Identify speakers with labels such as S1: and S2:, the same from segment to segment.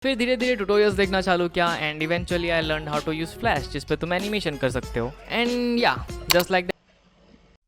S1: फिर धीरे धीरे ट्यूटोरियल्स देखना चालू किया and eventually I learn how to use flash, जिस पे तुम एनिमेशन कर सकते हो एंड या जस्ट लाइक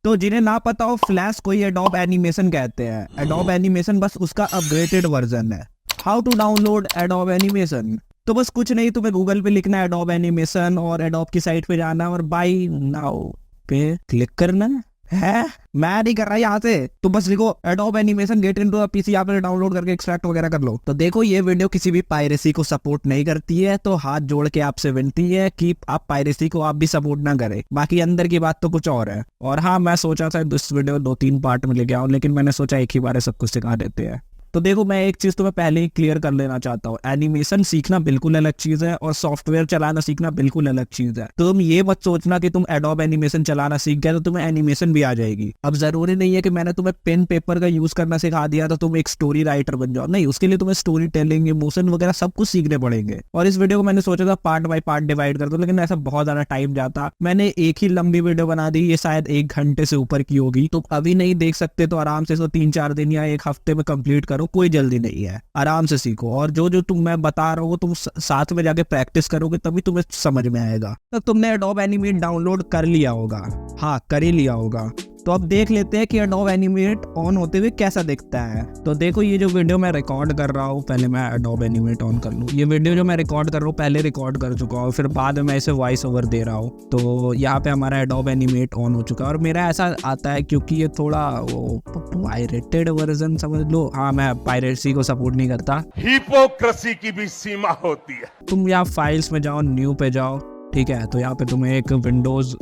S2: तो जिन्हें ना पता हो, फ्लैश को ही एडोब एनिमेशन कहते हैं। एडोब एनिमेशन बस उसका अपग्रेडेड वर्जन है। How to download Adobe animation? तो बस कुछ नहीं, तुम्हें गूगल पे लिखना है एडोब एनिमेशन और एडोब की साइट पे जाना और बाय नाउ पे क्लिक करना है। मैं नहीं कर रहा यहाँ से, तो बस लिखो adobe animation get into PC, यहाँ पे डाउनलोड करके एक्सट्रैक्ट वगैरह कर लो। तो देखो, ये वीडियो किसी भी पायरेसी को सपोर्ट नहीं करती है, तो हाथ जोड़ के आपसे विनती है कि आप पायरेसी को आप भी सपोर्ट ना करें। बाकी अंदर की बात तो कुछ और है। और हाँ, मैं सोचा था इस वीडियो 2-3 पार्ट में लेके आऊं, लेकिन मैंने सोचा एक ही बार सब कुछ सिखा देते हैं। तो देखो, मैं एक चीज तुम्हें पहले ही क्लियर कर लेना चाहता हूँ, एनिमेशन सीखना बिल्कुल अलग चीज है और सॉफ्टवेयर चलाना सीखना बिल्कुल अलग चीज है। तो तुम ये मत सोचना कि तुम एडोब एनिमेशन चलाना सीख गए तो तुम्हें एनिमेशन भी आ जाएगी। अब जरूरी नहीं है कि मैंने तुम्हें पेन पेपर का यूज करना सिखा दिया तो तुम एक स्टोरी राइटर बन जाओ। नहीं, उसके लिए तुम्हें स्टोरी टेलिंग, इमोशन वगैरह सब कुछ सीखने पड़ेंगे। और इस वीडियो को मैंने सोचा था पार्ट बाय पार्ट डिवाइड कर दो, लेकिन ऐसा बहुत ज्यादा टाइम जाता। मैंने एक ही लंबी वीडियो बना दी, ये शायद 1 घंटे से ऊपर की होगी। तो अभी नहीं देख सकते तो आराम से इसको 3-4 दिन या 1 हफ्ते में कंप्लीट करो, कोई जल्दी नहीं है। आराम से सीखो और जो जो तुम मैं बता रहा हूँ तुम साथ में जाके प्रैक्टिस करोगे तभी तुम्हें समझ में आएगा। तो तुमने एडोब एनिमेट डाउनलोड कर लिया होगा, हाँ कर ही लिया होगा। तो अब देख लेते हैं कि एडोब एनिमेट ऑन होते हुए कैसा दिखता है। तो देखो, ये जो वीडियो मैं रिकॉर्ड कर रहा हूँ, पहले मैं एडोब एनिमेट ऑन कर लूँ। ये वीडियो जो मैं रिकॉर्ड कर रहा हूँ पहले रिकॉर्ड कर चुका हूँ, फिर बाद में मैं इसे वॉइस ओवर दे रहा हूँ। तो यहाँ पे हमारा एडोब एनिमेट ऑन हो चुका है और मेरा ऐसा आता है क्योंकि ये थोड़ा वो पायरेटेड वर्जन समझ लो। हाँ, मैं पायरेसी को सपोर्ट नहीं करता।
S3: हिपोक्रेसी की भी सीमा होती है।
S2: तुम यहाँ फाइल्स में जाओ, न्यू पे जाओ, ठीक है। तो यहाँ पे तुम्हें एक विंडोज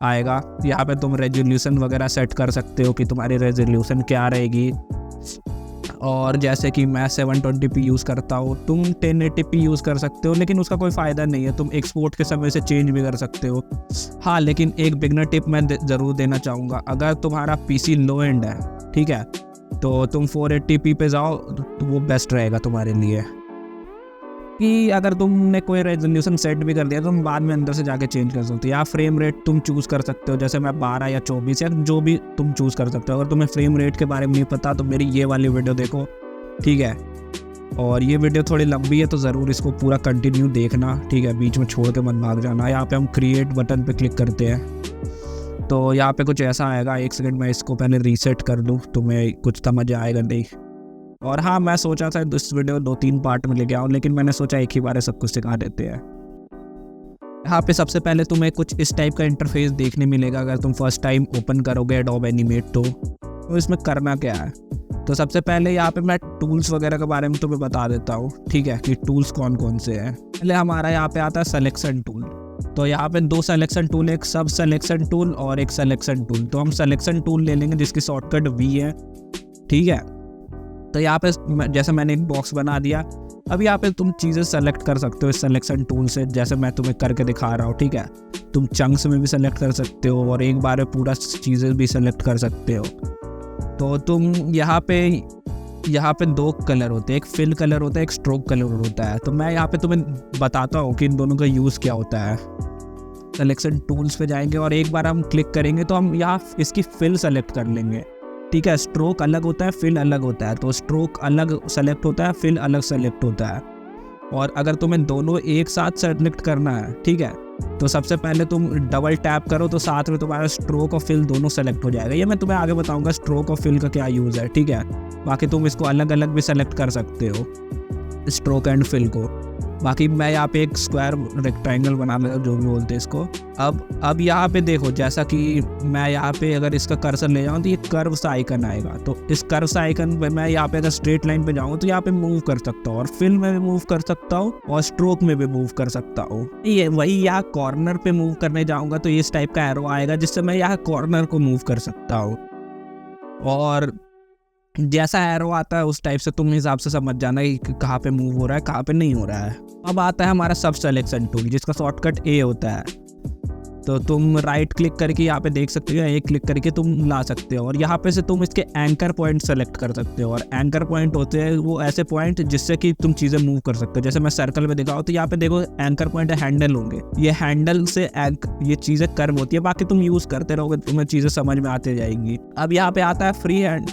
S2: आएगा, यहाँ पे तुम रेजोल्यूशन वगैरह सेट कर सकते हो कि तुम्हारी रेजोल्यूशन क्या रहेगी। और जैसे कि मैं 720p यूज़ करता हूँ, तुम 1080p यूज़ कर सकते हो, लेकिन उसका कोई फ़ायदा नहीं है। तुम एक्सपोर्ट के समय से चेंज भी कर सकते हो। हाँ, लेकिन एक बिगनर टिप मैं ज़रूर देना चाहूँगा। अगर तुम्हारा पीसी लो एंड है, ठीक है, तो तुम 480p पे जाओ तो वो बेस्ट रहेगा तुम्हारे लिए। कि अगर तुमने कोई रेजोल्यूशन सेट भी कर दिया तो तुम बाद में अंदर से जाके चेंज कर सकते हो। या फ्रेम रेट तुम चूज़ कर सकते हो, जैसे मैं 12 या 24 या जो भी तुम चूज़ कर सकते हो। अगर तुम्हें फ्रेम रेट के बारे में नहीं पता तो मेरी ये वाली वीडियो देखो, ठीक है। और ये वीडियो थोड़ी लंबी है तो ज़रूर इसको पूरा कंटिन्यू देखना, ठीक है, बीच में छोड़ के मत भाग जाना। यहाँ पे हम क्रिएट बटन पे क्लिक करते हैं तो यहाँ पे कुछ ऐसा आएगा। 1 सेकेंड मैं इसको पहले रीसेट कर लूँ, तुम्हें कुछ समझ आएगा नहीं। और हाँ, मैं सोचा था इस वीडियो 2-3 पार्ट में लेके आऊँ, लेकिन मैंने सोचा एक ही बार सब कुछ सिखा देते हैं। यहाँ पे सबसे पहले तुम्हें कुछ इस टाइप का इंटरफेस देखने मिलेगा अगर तुम फर्स्ट टाइम ओपन करोगे एडोब एनिमेट। तो इसमें करना क्या है, तो सबसे पहले यहाँ पे मैं टूल्स वगैरह के बारे में तुम्हें बता देता हूँ, ठीक है, कि टूल्स कौन कौन से हैं। पहले हमारा यहाँ पे आता है सिलेक्शन टूल। तो यहाँ पे 2 सिलेक्शन टूल, एक सब सिलेक्शन टूल और एक सिलेक्शन टूल। तो हम सिलेक्शन टूल ले लेंगे जिसकी शॉर्टकट V है, ठीक है। तो यहाँ पे जैसे मैंने एक बॉक्स बना दिया। अब यहाँ पे तुम चीज़ें सेलेक्ट कर सकते हो इस सिलेक्शन टूल से, जैसे मैं तुम्हें करके दिखा रहा हूँ, ठीक है। तुम चंक्स में भी सेलेक्ट कर सकते हो और एक बार में पूरा चीज़ें भी सेलेक्ट कर सकते हो। तो तुम यहाँ पे 2 कलर होते हैं, एक फिल कलर होता है, एक स्ट्रोक कलर होता है। तो मैं यहाँ पे तुम्हें बताता हूँ कि इन दोनों का यूज़ क्या होता है। सिलेक्शन टूल्स पे जाएंगे और एक बार हम क्लिक करेंगे तो हम यहाँ इसकी फिल सेलेक्ट कर लेंगे, ठीक है। स्ट्रोक अलग होता है, फिल अलग होता है। तो स्ट्रोक अलग सेलेक्ट होता है, फिल अलग सेलेक्ट होता है। और अगर तुम्हें दोनों एक साथ सेलेक्ट करना है, ठीक है, तो सबसे पहले तुम डबल टैप करो तो साथ में तुम्हारा स्ट्रोक और फिल दोनों सेलेक्ट हो जाएगा। ये मैं तुम्हें आगे बताऊंगा स्ट्रोक और फिल का क्या यूज़ है, ठीक है। बाकी तुम इसको अलग अलग भी सेलेक्ट कर सकते हो, स्ट्रोक एंड फिल को। बाकी मैं यहाँ पे एक स्क्वायर रेक्टेंगल बना लेता हूँ, जो भी बोलते हैं इसको। अब यहाँ पे देखो, जैसा कि मैं यहाँ पे अगर इसका कर्सर ले जाऊँ तो ये कर्व सा आइकन आएगा। तो इस कर्व सा आइकन पे मैं यहाँ पे अगर स्ट्रेट लाइन पे जाऊँ तो यहाँ पे मूव कर सकता हूँ, और फिल में भी मूव कर सकता हूँ और स्ट्रोक में भी मूव कर सकता हूँ। ये वही यहाँ कॉर्नर पे मूव करने जाऊँगा तो इस टाइप का एरो आएगा जिससे मैं यहाँ कॉर्नर को मूव कर सकता हूँ। और जैसा एरो आता है उस टाइप से तुम हिसाब से समझ जाना कि कहाँ पे मूव हो रहा है, कहाँ पे नहीं हो रहा है। अब आता है हमारा सब सिलेक्शन टूल जिसका शॉर्टकट A होता है। तो तुम राइट क्लिक करके यहाँ पे देख सकते हो, एक क्लिक करके तुम ला सकते हो और यहाँ पे से तुम इसके एंकर पॉइंट सेलेक्ट कर सकते हो। और एंकर पॉइंट होते हैं वो ऐसे पॉइंट जिससे कि तुम चीज़ें मूव कर सकते हो। जैसे मैं सर्कल में दिखाऊँ तो यहाँ पे देखो एंकर पॉइंट हैंडल होंगे, ये हैंडल से ये चीज़ें कर्व होती है। बाकी तुम यूज़ करते रहोगे, तुम्हें चीज़ें समझ में आती जाएंगी। अब यहाँ पे आता है फ्री हैंड।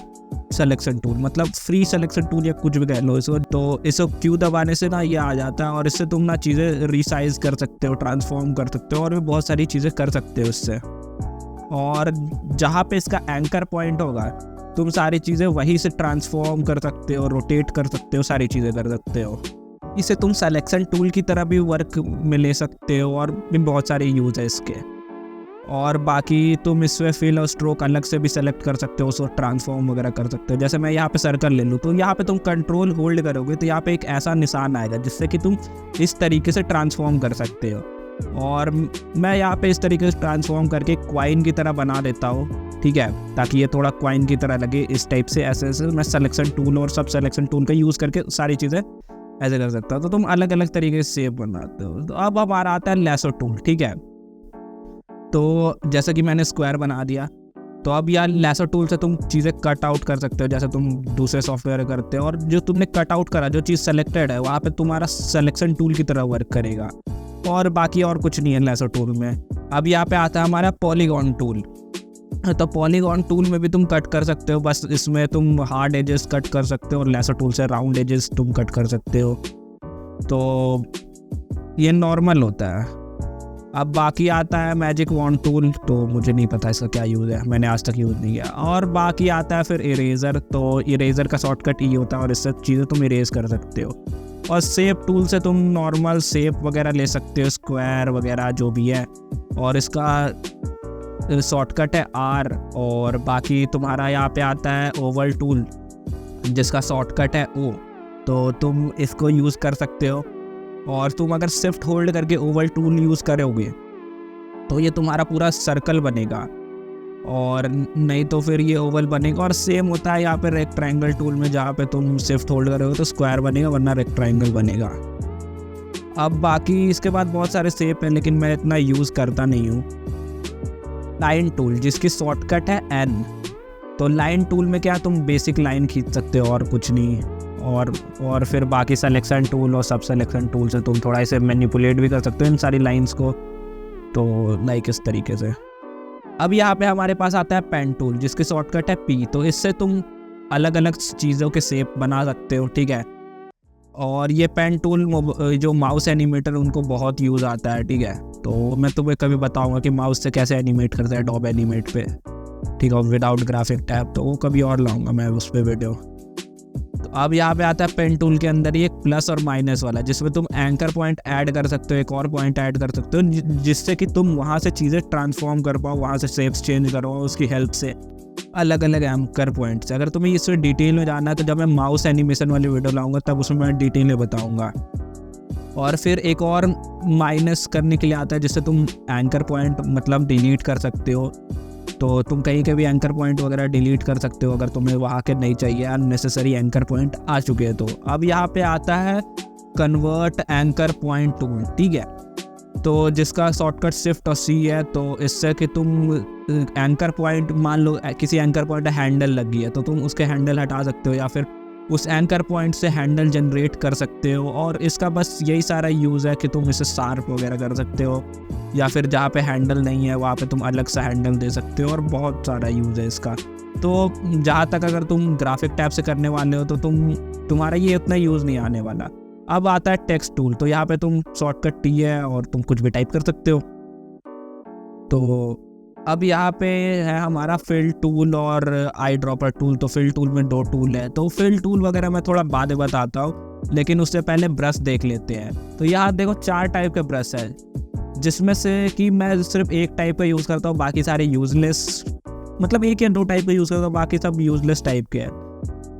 S2: सिलेक्शन टूल, मतलब फ्री सिलेक्शन टूल या कुछ भी कह लो इसको। तो इसको क्यू दबाने से ना ये आ जाता है और इससे तुम ना चीज़ें रिसाइज कर सकते हो, ट्रांसफॉर्म कर सकते हो और भी बहुत सारी चीज़ें कर सकते हो इससे। और जहाँ पे इसका एंकर पॉइंट होगा तुम सारी चीज़ें वहीं से ट्रांसफॉर्म कर सकते हो, रोटेट कर सकते हो, सारी चीज़ें कर सकते हो। इसे तुम सिलेक्शन टूल की तरह भी वर्क में ले सकते हो और भी बहुत सारे यूज़ है इसके। और बाकी तुम इसमें फिल और स्ट्रोक अलग से भी सेलेक्ट कर सकते हो, उसको ट्रांसफॉर्म वगैरह कर सकते हो। जैसे मैं यहाँ पे सर्कल ले लूँ तो यहाँ पे तुम कंट्रोल होल्ड करोगे तो यहाँ पे एक ऐसा निशान आएगा जिससे कि तुम इस तरीके से ट्रांसफॉर्म कर सकते हो। और मैं यहाँ पे इस तरीके से ट्रांसफॉर्म करके क्वाइन की तरह बना देता हूँ, ठीक है, ताकि ये थोड़ा क्वाइन की तरह लगे। इस टाइप से ऐसे ऐसे मैं सिलेक्शन टूल और सब सिलेक्शन टूल का यूज़ करके सारी चीज़ें ऐसे कर सकता हूँ। तो तुम अलग अलग तरीके से शेप बनाते हो। तो अब हमारा आता है लेसो टूल, ठीक है। तो जैसे कि मैंने स्क्वायर बना दिया, तो अब यार लेसो टूल से तुम चीज़ें कट आउट कर सकते हो जैसे तुम दूसरे सॉफ्टवेयर करते हो। और जो तुमने कट आउट करा, जो चीज़ सेलेक्टेड है, वहाँ पे तुम्हारा सिलेक्शन टूल की तरह वर्क करेगा। और बाकी और कुछ नहीं है लेसो टूल में। अब यहाँ पे आता है हमारा पॉलीगॉन टूल। तो पॉलीगॉन टूल में भी तुम कट कर सकते हो, बस इसमें तुम हार्ड एजेस कट कर सकते हो और लेसो टूल से राउंड एजेस तुम कट कर सकते हो। तो ये नॉर्मल होता है। अब बाकी आता है मैजिक वॉन्ड टूल, तो मुझे नहीं पता इसका क्या यूज़ है, मैंने आज तक यूज़ नहीं किया। और बाकी आता है फिर इरेज़र। तो इरेज़र का शॉर्टकट ई होता है और इससे चीज़ें तुम इरेज कर सकते हो। और शेप टूल से तुम नॉर्मल शेप वगैरह ले सकते हो, स्क्वायर वगैरह जो भी है। और इसका शॉर्टकट है आर। और बाकी तुम्हारा यहाँ पे आता है ओवल टूल जिसका शॉर्टकट है ओ, तो तुम इसको यूज़ कर सकते हो। और तुम अगर शिफ्ट होल्ड करके ओवल टूल यूज़ करोगे तो ये तुम्हारा पूरा सर्कल बनेगा, और नहीं तो फिर ये ओवल बनेगा। और सेम होता है यहाँ पे रेक्टेंगल टूल में, जहाँ पे तुम शिफ्ट होल्ड करोगे तो स्क्वायर बनेगा वरना रेक्टेंगल बनेगा। अब बाकी इसके बाद बहुत सारे शेप हैं लेकिन मैं इतना यूज़ करता नहीं हूँ। लाइन टूल जिसकी शॉर्टकट है एन। तो लाइन टूल में क्या तुम बेसिक लाइन खींच सकते हो और कुछ नहीं। और फिर बाकी सिलेक्शन टूल और सब सिलेक्शन टूल से तुम थोड़ा इसे मैनिपुलेट भी कर सकते हो इन सारी लाइंस को। तो लाइक इस तरीके से। अब यहाँ पे हमारे पास आता है पेन टूल जिसकी शॉर्टकट है पी। तो इससे तुम अलग अलग चीज़ों के शेप बना सकते हो, ठीक है। और ये पेन टूल जो माउस एनिमेटर उनको बहुत यूज़ आता है, ठीक है। तो मैं तुम्हें कभी बताऊंगा कि माउस से कैसे एनिमेट करते हैं डॉब एनिमेट पे, ठीक है, विदाउट ग्राफिक टैब। तो वो कभी और लाऊंगा मैं उस पर वीडियो। तो अब यहाँ पे आता है पेन टूल के अंदर ये प्लस और माइनस वाला, जिसमें तुम एंकर पॉइंट ऐड कर सकते हो, एक और पॉइंट ऐड कर सकते हो, जिससे कि तुम वहाँ से चीज़ें ट्रांसफॉर्म कर पाओ, वहाँ से शेप्स चेंज करो उसकी हेल्प से, अलग अलग एंकर पॉइंट से। अगर तुम्हें इसमें डिटेल में जानना है तो जब मैं माउस एनिमेशन वाली वीडियो लाऊंगा तब उसमें मैं डिटेल में बताऊँगा। और फिर एक और माइनस करने के लिए आता है जिससे तुम एंकर पॉइंट मतलब डिलीट कर सकते हो। तो तुम कहीं के भी एंकर पॉइंट वगैरह डिलीट कर सकते हो अगर तुम्हें वहाँ के नहीं चाहिए, अननेसेसरी एंकर पॉइंट आ चुके हैं तो। अब यहाँ पे आता है कन्वर्ट एंकर पॉइंट टूल, ठीक है। तो जिसका शॉर्टकट शिफ्ट और सी है। तो इससे कि तुम एंकर पॉइंट, मान लो किसी एंकर पॉइंट हैंडल लगी है तो तुम उसके हैंडल हटा सकते हो या फिर उस एंकर पॉइंट से हैंडल जनरेट कर सकते हो। और इसका बस यही सारा यूज़ है कि तुम इसे शार्प वगैरह कर सकते हो, या फिर जहाँ पे हैंडल नहीं है वहाँ पे तुम अलग सा हैंडल दे सकते हो। और बहुत सारा यूज़ है इसका। तो जहाँ तक अगर तुम ग्राफिक टैब से करने वाले हो तो तुम्हारा ये उतना यूज़ नहीं आने वाला। अब आता है टेक्स्ट टूल। तो यहाँ पे तुम शॉर्टकट टी है और तुम कुछ भी टाइप कर सकते हो। तो अब यहाँ पे है हमारा फिल टूल और आई ड्रॉपर टूल। तो फिल टूल में 2 टूल है। तो फिल टूल वगैरह मैं थोड़ा बाद में बताता हूँ, लेकिन उससे पहले ब्रश देख लेते हैं। तो यहाँ देखो 4 टाइप के ब्रश है, जिसमें से कि मैं सिर्फ एक टाइप का यूज़ करता हूँ, बाकी सारे यूजलेस, मतलब 1 या 2 टाइप का यूज़ करता हूँ, बाकी सब यूजलेस टाइप के हैं।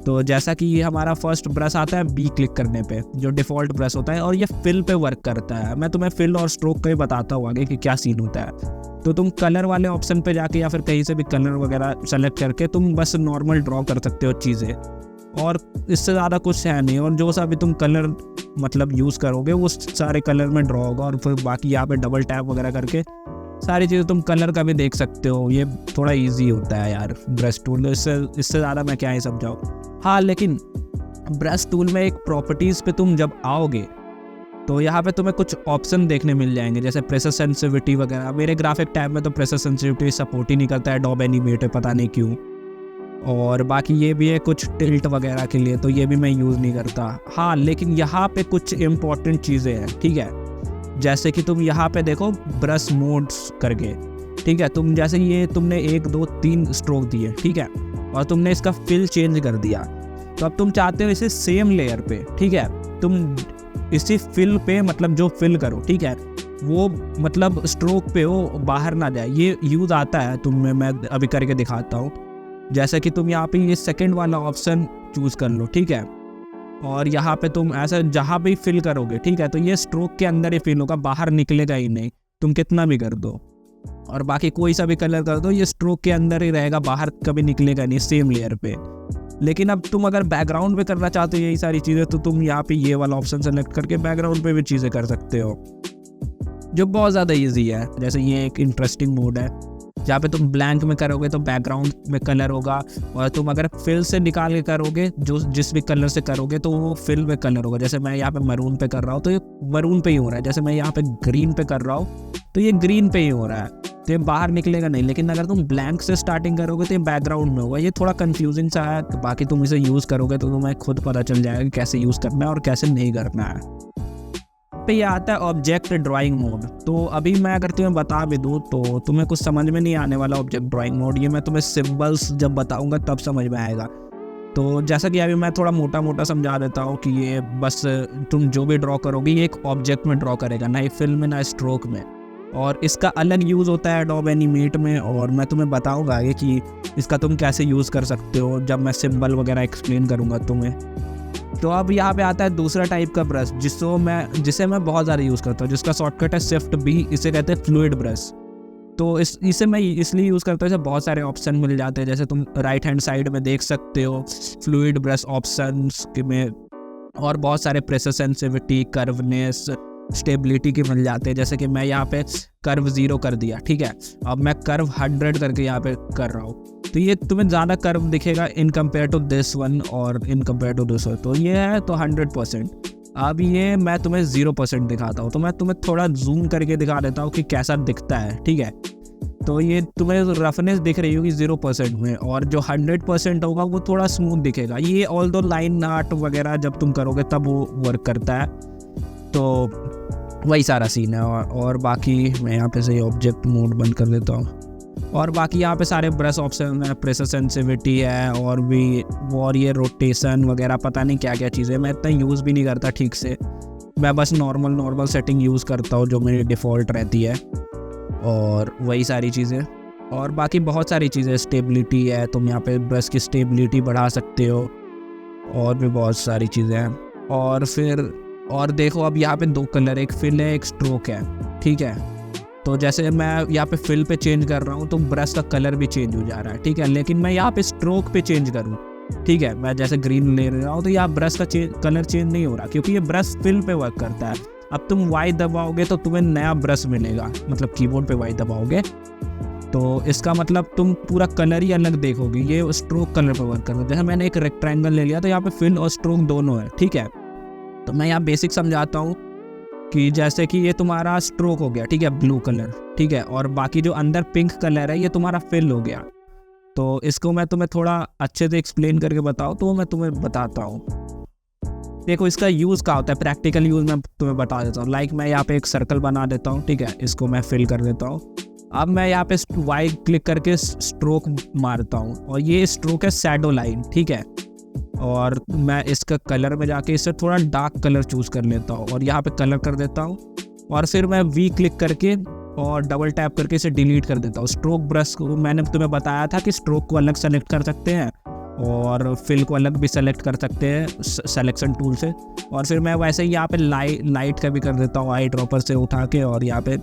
S2: तो जैसा कि ये हमारा फर्स्ट ब्रश आता है बी क्लिक करने पे, जो डिफ़ॉल्ट ब्रश होता है, और ये फिल पे वर्क करता है। मैं तुम्हें फिल और स्ट्रोक का ही बताता हूँ आगे कि क्या सीन होता है। तो तुम कलर वाले ऑप्शन पे जाके या फिर कहीं से भी कलर वगैरह सेलेक्ट करके तुम बस नॉर्मल ड्रॉ कर सकते हो चीज़ें, और इससे ज़्यादा कुछ है नहीं। और जो सा भी तुम कलर मतलब यूज़ करोगे वो सारे कलर में ड्रॉ होगा। और फिर बाकी यहाँ पे डबल टैप वगैरह करके सारी चीज़ें तुम कलर का भी देख सकते हो। ये थोड़ा ईजी होता है यार ब्रश टूल, इससे ज़्यादा मैं क्या ही समझाऊँ। हाँ, लेकिन ब्रश टूल में एक प्रॉपर्टीज़ पे तुम जब आओगे तो यहाँ पे तुम्हें कुछ ऑप्शन देखने मिल जाएंगे, जैसे प्रेशर सेंसिटिविटी वगैरह। मेरे ग्राफिक टैब में तो प्रेशर सेंसिटिविटी सपोर्ट ही नहीं करता है डॉब एनिमेट, पता नहीं क्यों। और बाकी ये भी है कुछ टिल्ट वगैरह के लिए, तो ये भी मैं यूज़ नहीं करता। हाँ, लेकिन यहाँ पे कुछ इम्पोर्टेंट चीज़ें हैं, ठीक है। जैसे कि तुम यहाँ पे देखो ब्रश मोड्स करके, ठीक है। तुम जैसे ये तुमने 1 2 3 स्ट्रोक दिए, ठीक है, और तुमने इसका फिल चेंज कर दिया, तो अब तुम चाहते हो इसे सेम लेयर पे, ठीक है, तुम इसी फिल पे मतलब जो फिल करो, ठीक है, वो मतलब स्ट्रोक पे हो, बाहर ना जाए। ये यूज़ आता है तुम्हें, मैं अभी करके दिखाता हूँ। जैसे कि तुम यहाँ पे ये सेकंड वाला ऑप्शन चूज़ कर लो, ठीक है, और यहाँ पे तुम ऐसा जहाँ भी फिल करोगे, ठीक है, तो ये स्ट्रोक के अंदर ही फिल होगा, बाहर निकलेगा ही नहीं, तुम कितना भी कर दो। और बाकी कोई सा भी कलर कर दो, ये स्ट्रोक के अंदर ही रहेगा, बाहर कभी निकलेगा नहीं सेम लेयर पे। लेकिन अब तुम अगर बैकग्राउंड पे करना चाहते हो यही सारी चीज़ें, तो तुम यहाँ पे ये वाला ऑप्शन सेलेक्ट करके बैकग्राउंड पे भी चीज़ें कर सकते हो, जो बहुत ज़्यादा ईजी है। जैसे ये एक इंटरेस्टिंग मोड है, जहाँ पे तुम ब्लैंक में करोगे तो बैकग्राउंड में कलर होगा, और तुम अगर फिल से निकाल के करोगे, जो जिस भी कलर से करोगे, तो वो फिल में कलर होगा। जैसे मैं यहाँ पे मरून पे कर रहा हूँ तो ये मरून पे ही हो रहा है, जैसे मैं यहाँ पे ग्रीन पे कर रहा हूँ तो ये ग्रीन पे ही हो रहा है, तो ये बाहर निकलेगा नहीं। लेकिन अगर तुम ब्लैंक से स्टार्टिंग करोगे तो ये बैकग्राउंड में होगा। ये थोड़ा कंफ्यूजिंग सा है, बाकी तुम इसे यूज़ करोगे तो तुम्हें खुद पता चल जाएगा कि कैसे यूज़ करना है और कैसे नहीं करना है। पे ये आता है ऑब्जेक्ट ड्राइंग मोड। तो अभी मैं अगर तुम्हें बता भी दूँ तो तुम्हें कुछ समझ में नहीं आने वाला ऑब्जेक्ट ड्राइंग मोड। ये मैं तुम्हें सिंबल्स जब बताऊंगा तब समझ में आएगा। तो जैसा कि अभी मैं थोड़ा मोटा मोटा समझा देता हूँ कि ये बस तुम जो भी ड्रॉ करोगे ये एक ऑब्जेक्ट में ड्रॉ करेगा, ना ही फिल्म में ना स्ट्रोक में। और इसका अलग यूज़ होता है एडोब एनिमेट में, और मैं तुम्हें बताऊंगा आगे कि इसका तुम कैसे यूज़ कर सकते हो जब मैं सिंबल वगैरह एक्सप्लेन करूँगा तुम्हें। तो अब यहाँ पे आता है दूसरा टाइप का ब्रश जिसे मैं बहुत ज़्यादा यूज़ करता हूँ, जिसका शॉर्टकट है शिफ्ट बी। इसे कहते हैं फ्लूइड ब्रश। तो इसे मैं इसलिए यूज़ करता हूँ, इसे बहुत सारे ऑप्शन मिल जाते हैं। जैसे तुम राइट हैंड साइड में देख सकते हो फ्लूइड ब्रश ऑप्शंस में, और बहुत सारे प्रेशर सेंसिटिविटी, कर्वनेस, स्टेबिलिटी के मिल जाते हैं। जैसे कि मैं यहाँ पे कर्व 0 कर दिया, ठीक है, अब मैं कर्व 100 करके यहाँ पे कर रहा हूँ, तो ये तुम्हें ज़्यादा कर्व दिखेगा in compare to this one और in compare to this one. तो ये है तो 100%। अब ये मैं तुम्हें 0% दिखाता हूँ, तो मैं तुम्हें थोड़ा जूम करके दिखा देता हूँ कि कैसा दिखता है, ठीक है। तो ये तुम्हें रफनेस दिख रही होगी 0% में, और जो 100% होगा वो थोड़ा स्मूथ दिखेगा। ये ऑल दो लाइन आर्ट वगैरह जब तुम करोगे तब वो वर्क करता है। तो वही सारा सीन है। और बाकी मैं यहाँ पे से ऑब्जेक्ट मोड बंद कर देता हूँ। और बाकी यहाँ पे सारे ब्रश ऑप्शन है, प्रेशर सेंसिटिविटी है, और भी और ये रोटेशन वगैरह पता नहीं क्या क्या चीज़ें। मैं इतना यूज़ भी नहीं करता ठीक से, मैं बस नॉर्मल सेटिंग यूज़ करता हूँ जो मेरी डिफ़ॉल्ट रहती है, और वही सारी चीज़ें। और बाकी बहुत सारी चीज़ें, स्टेबिलिटी है, तुम यहाँ पे ब्रश की स्टेबिलिटी बढ़ा सकते हो, और भी बहुत सारी चीज़ें हैं। और देखो अब यहाँ पे 2 कलर, एक फिल है एक स्ट्रोक है, ठीक है। तो जैसे मैं यहाँ पे फिल पे चेंज कर रहा हूँ तो ब्रश का कलर भी चेंज हो जा रहा है, ठीक है। लेकिन मैं यहाँ पे स्ट्रोक पे चेंज करूँ, ठीक है, मैं जैसे ग्रीन ले रहा हूँ तो यहाँ ब्रश का कलर चेंज नहीं हो रहा, क्योंकि ये ब्रश फिल पे वर्क करता है। अब तुम वाई दबाओगे तो तुम्हें नया ब्रश मिलेगा, मतलब कीबोर्ड पे वाई दबाओगे तो इसका मतलब तुम पूरा कलर ही अलग देखोगे। ये स्ट्रोक कलर पे वर्क करता है। जैसे मैंने एक रेक्टेंगल ले लिया तो यहाँ पे फिल और स्ट्रोक दोनों है, ठीक है। तो मैं यहाँ बेसिक समझाता हूँ कि जैसे कि ये तुम्हारा स्ट्रोक हो गया, ठीक है, ब्लू कलर, ठीक है, और बाकी जो अंदर पिंक कलर है ये तुम्हारा फिल हो गया। तो इसको मैं तुम्हें थोड़ा अच्छे से एक्सप्लेन करके बताऊँ तो मैं तुम्हें बताता हूँ। देखो इसका यूज़ क्या होता है, प्रैक्टिकल यूज़ मैं तुम्हें बता देता हूँ। लाइक मैं यहाँ पे एक सर्कल बना देता हूँ, ठीक है, इसको मैं फिल कर देता हूँ। अब मैं यहाँ पे वाई क्लिक करके स्ट्रोक मारता हूँ, और ये स्ट्रोक है शैडो लाइन, ठीक है। और मैं इसका कलर में जाके इससे थोड़ा डार्क कलर चूज़ कर लेता हूँ, और यहाँ पे कलर कर देता हूँ, और फिर मैं वी क्लिक करके और डबल टैप करके इसे डिलीट कर देता हूँ। स्ट्रोक ब्रश को मैंने तुम्हें बताया था कि स्ट्रोक को अलग सेलेक्ट कर सकते हैं और फिल को अलग भी सेलेक्ट कर सकते हैं सेलेक्शन टूल से। और फिर मैं वैसे ही यहाँ पे लाइट का भी कर देता हूँ, आई ड्रॉपर से उठा के, और यहाँ पे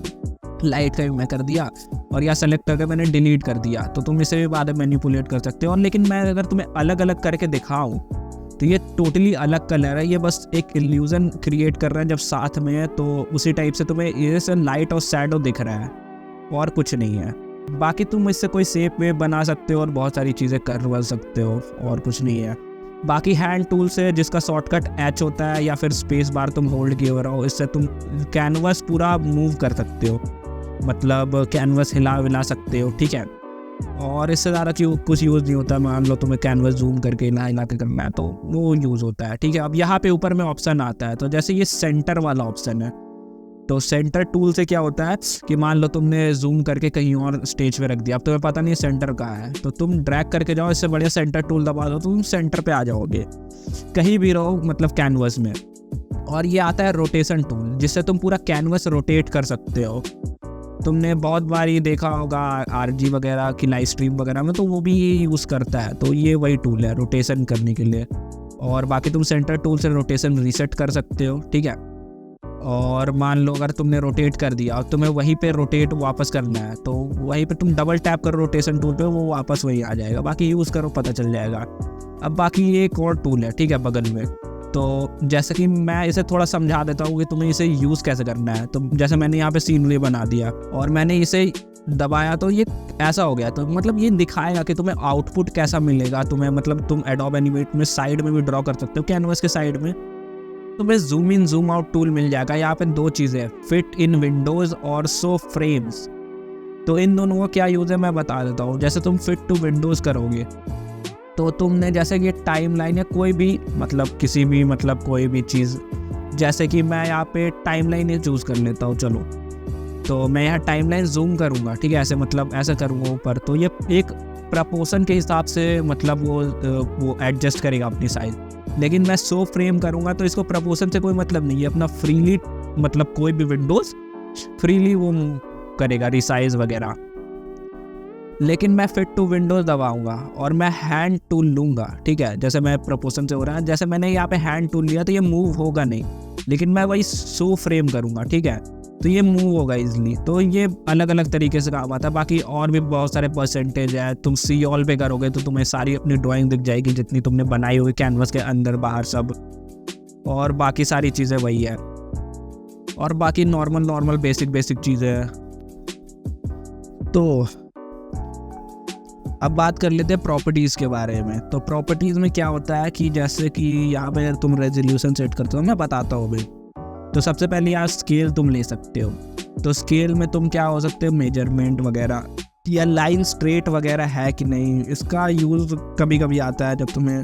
S2: लाइट का भी मैं कर दिया, और यहाँ सेलेक्ट करके मैंने डिलीट कर दिया। तो तुम इसे भी बाद में मैनिपुलेट कर सकते हो। और लेकिन मैं अगर तुम्हें अलग अलग करके दिखाऊं तो ये टोटली अलग कलर है, ये बस एक इल्यूजन क्रिएट कर रहा है जब साथ में है। तो उसी टाइप से तुम्हें ये से लाइट और शैडो दिख रहा है, और कुछ नहीं है। बाकी तुम इससे कोई शेप वेप बना सकते हो और बहुत सारी चीज़ें कर सकते हो, और कुछ नहीं है। बाकी हैंड टूल से, जिसका शॉर्टकट एच होता है या फिर स्पेस बार तुम होल्ड किए हो रहो, इससे तुम कैनवस पूरा मूव कर सकते हो, मतलब कैनवस हिला विला सकते हो, ठीक है। और इससे ज़्यादा कुछ यूज़ नहीं होता। मान लो तुम्हें कैनवस जूम करके हिला के करना है तो वो यूज़ होता है, ठीक है। अब यहाँ पे ऊपर में ऑप्शन आता है, तो जैसे ये सेंटर वाला ऑप्शन है, तो सेंटर टूल से क्या होता है कि मान लो तुमने जूम करके कहीं और स्टेज पे रख दिया, अब तुम्हें पता नहीं सेंटर कहाँ है, तो तुम ड्रैग करके जाओ, इससे बढ़िया सेंटर टूल दबा दो, तुम सेंटर पे आ जाओगे कहीं भी रहो, मतलब कैनवस में। और ये आता है रोटेशन टूल, जिससे तुम पूरा कैनवस रोटेट कर सकते हो। तुमने बहुत बार ये देखा होगा आरजी वगैरह की लाइव स्ट्रीम वगैरह में, तो वो भी ये यूज़ करता है, तो ये वही टूल है रोटेशन करने के लिए। और बाकी तुम सेंटर टूल से रोटेशन रीसेट कर सकते हो, ठीक है। और मान लो अगर तुमने रोटेट कर दिया और तुम्हें वहीं पे रोटेट वापस करना है, तो वहीं पे तुम डबल टैप करो रोटेशन टूल पे, वो वापस वहीं आ जाएगा। बाकी यूज़ करो, पता चल जाएगा। अब बाकी ये एक और टूल है, ठीक है, बगल में। तो जैसे कि मैं इसे थोड़ा समझा देता हूँ कि तुम्हें इसे यूज़ कैसे करना है। तो जैसे मैंने यहाँ पे सीनरी बना दिया और मैंने इसे दबाया, तो ये ऐसा हो गया। तो मतलब ये दिखाएगा कि तुम्हें आउटपुट कैसा मिलेगा तुम्हें, मतलब तुम एडोब एनिमेट में साइड में भी ड्रॉ कर सकते हो, कैनवस के साइड में तुम्हें zoom in zoom out tool मिल जाएगा। यहाँ पे दो चीज़ें, फिट इन विंडोज़ और शो फ्रेम्स। तो इन दोनों का क्या यूज़ है मैं बता देता हूँ। जैसे तुम फिट टू विंडोज़ करोगे तो तुमने जैसे कि टाइम लाइन या कोई भी मतलब किसी भी मतलब कोई भी चीज़, जैसे कि मैं यहाँ पे टाइम लाइन ही चूज़ कर लेता हूँ, चलो। तो मैं यहाँ टाइम लाइन जूम करूँगा, ठीक है, ऐसे मतलब ऐसे करूँगा ऊपर, तो ये एक प्रपोर्शन के हिसाब से मतलब वो एडजस्ट करेगा अपनी साइज़। लेकिन मैं 100 फ्रेम करूँगा तो इसको प्रपोर्शन से कोई मतलब नहीं है, अपना फ्रीली मतलब कोई भी विंडोज़ फ्रीली वो करेगा रिसाइज वगैरह। लेकिन मैं फिट टू विंडोज़ दबाऊंगा और मैं हैंड टूल लूँगा, ठीक है, जैसे मैं प्रपोर्शन से हो रहा है, जैसे मैंने यहाँ पे हैंड टूल लिया तो ये मूव होगा नहीं, लेकिन मैं वही 100 फ्रेम करूँगा, ठीक है, तो ये मूव होगा इजली। तो ये अलग अलग तरीके से काम आता है। बाकी और भी बहुत सारे परसेंटेज है। तुम सी ऑल पे करोगे तो तुम्हें सारी अपनी ड्राइंग दिख जाएगी जितनी तुमने बनाई होगी कैनवस के अंदर बाहर सब, और बाकी सारी चीज़ें वही है। और बाकी नॉर्मल बेसिक चीज़ें हैं। तो अब बात कर लेते हैं प्रॉपर्टीज़ के बारे में। तो प्रॉपर्टीज़ में क्या होता है कि जैसे कि यहाँ पे तुम रेजोल्यूशन सेट करते हो, मैं बताता हूँ अभी। तो सबसे पहले यहाँ स्केल तुम ले सकते हो। तो स्केल में तुम क्या हो सकते हो, मेजरमेंट वगैरह या लाइन स्ट्रेट वगैरह है कि नहीं, इसका यूज़ कभी कभी आता है जब तुम्हें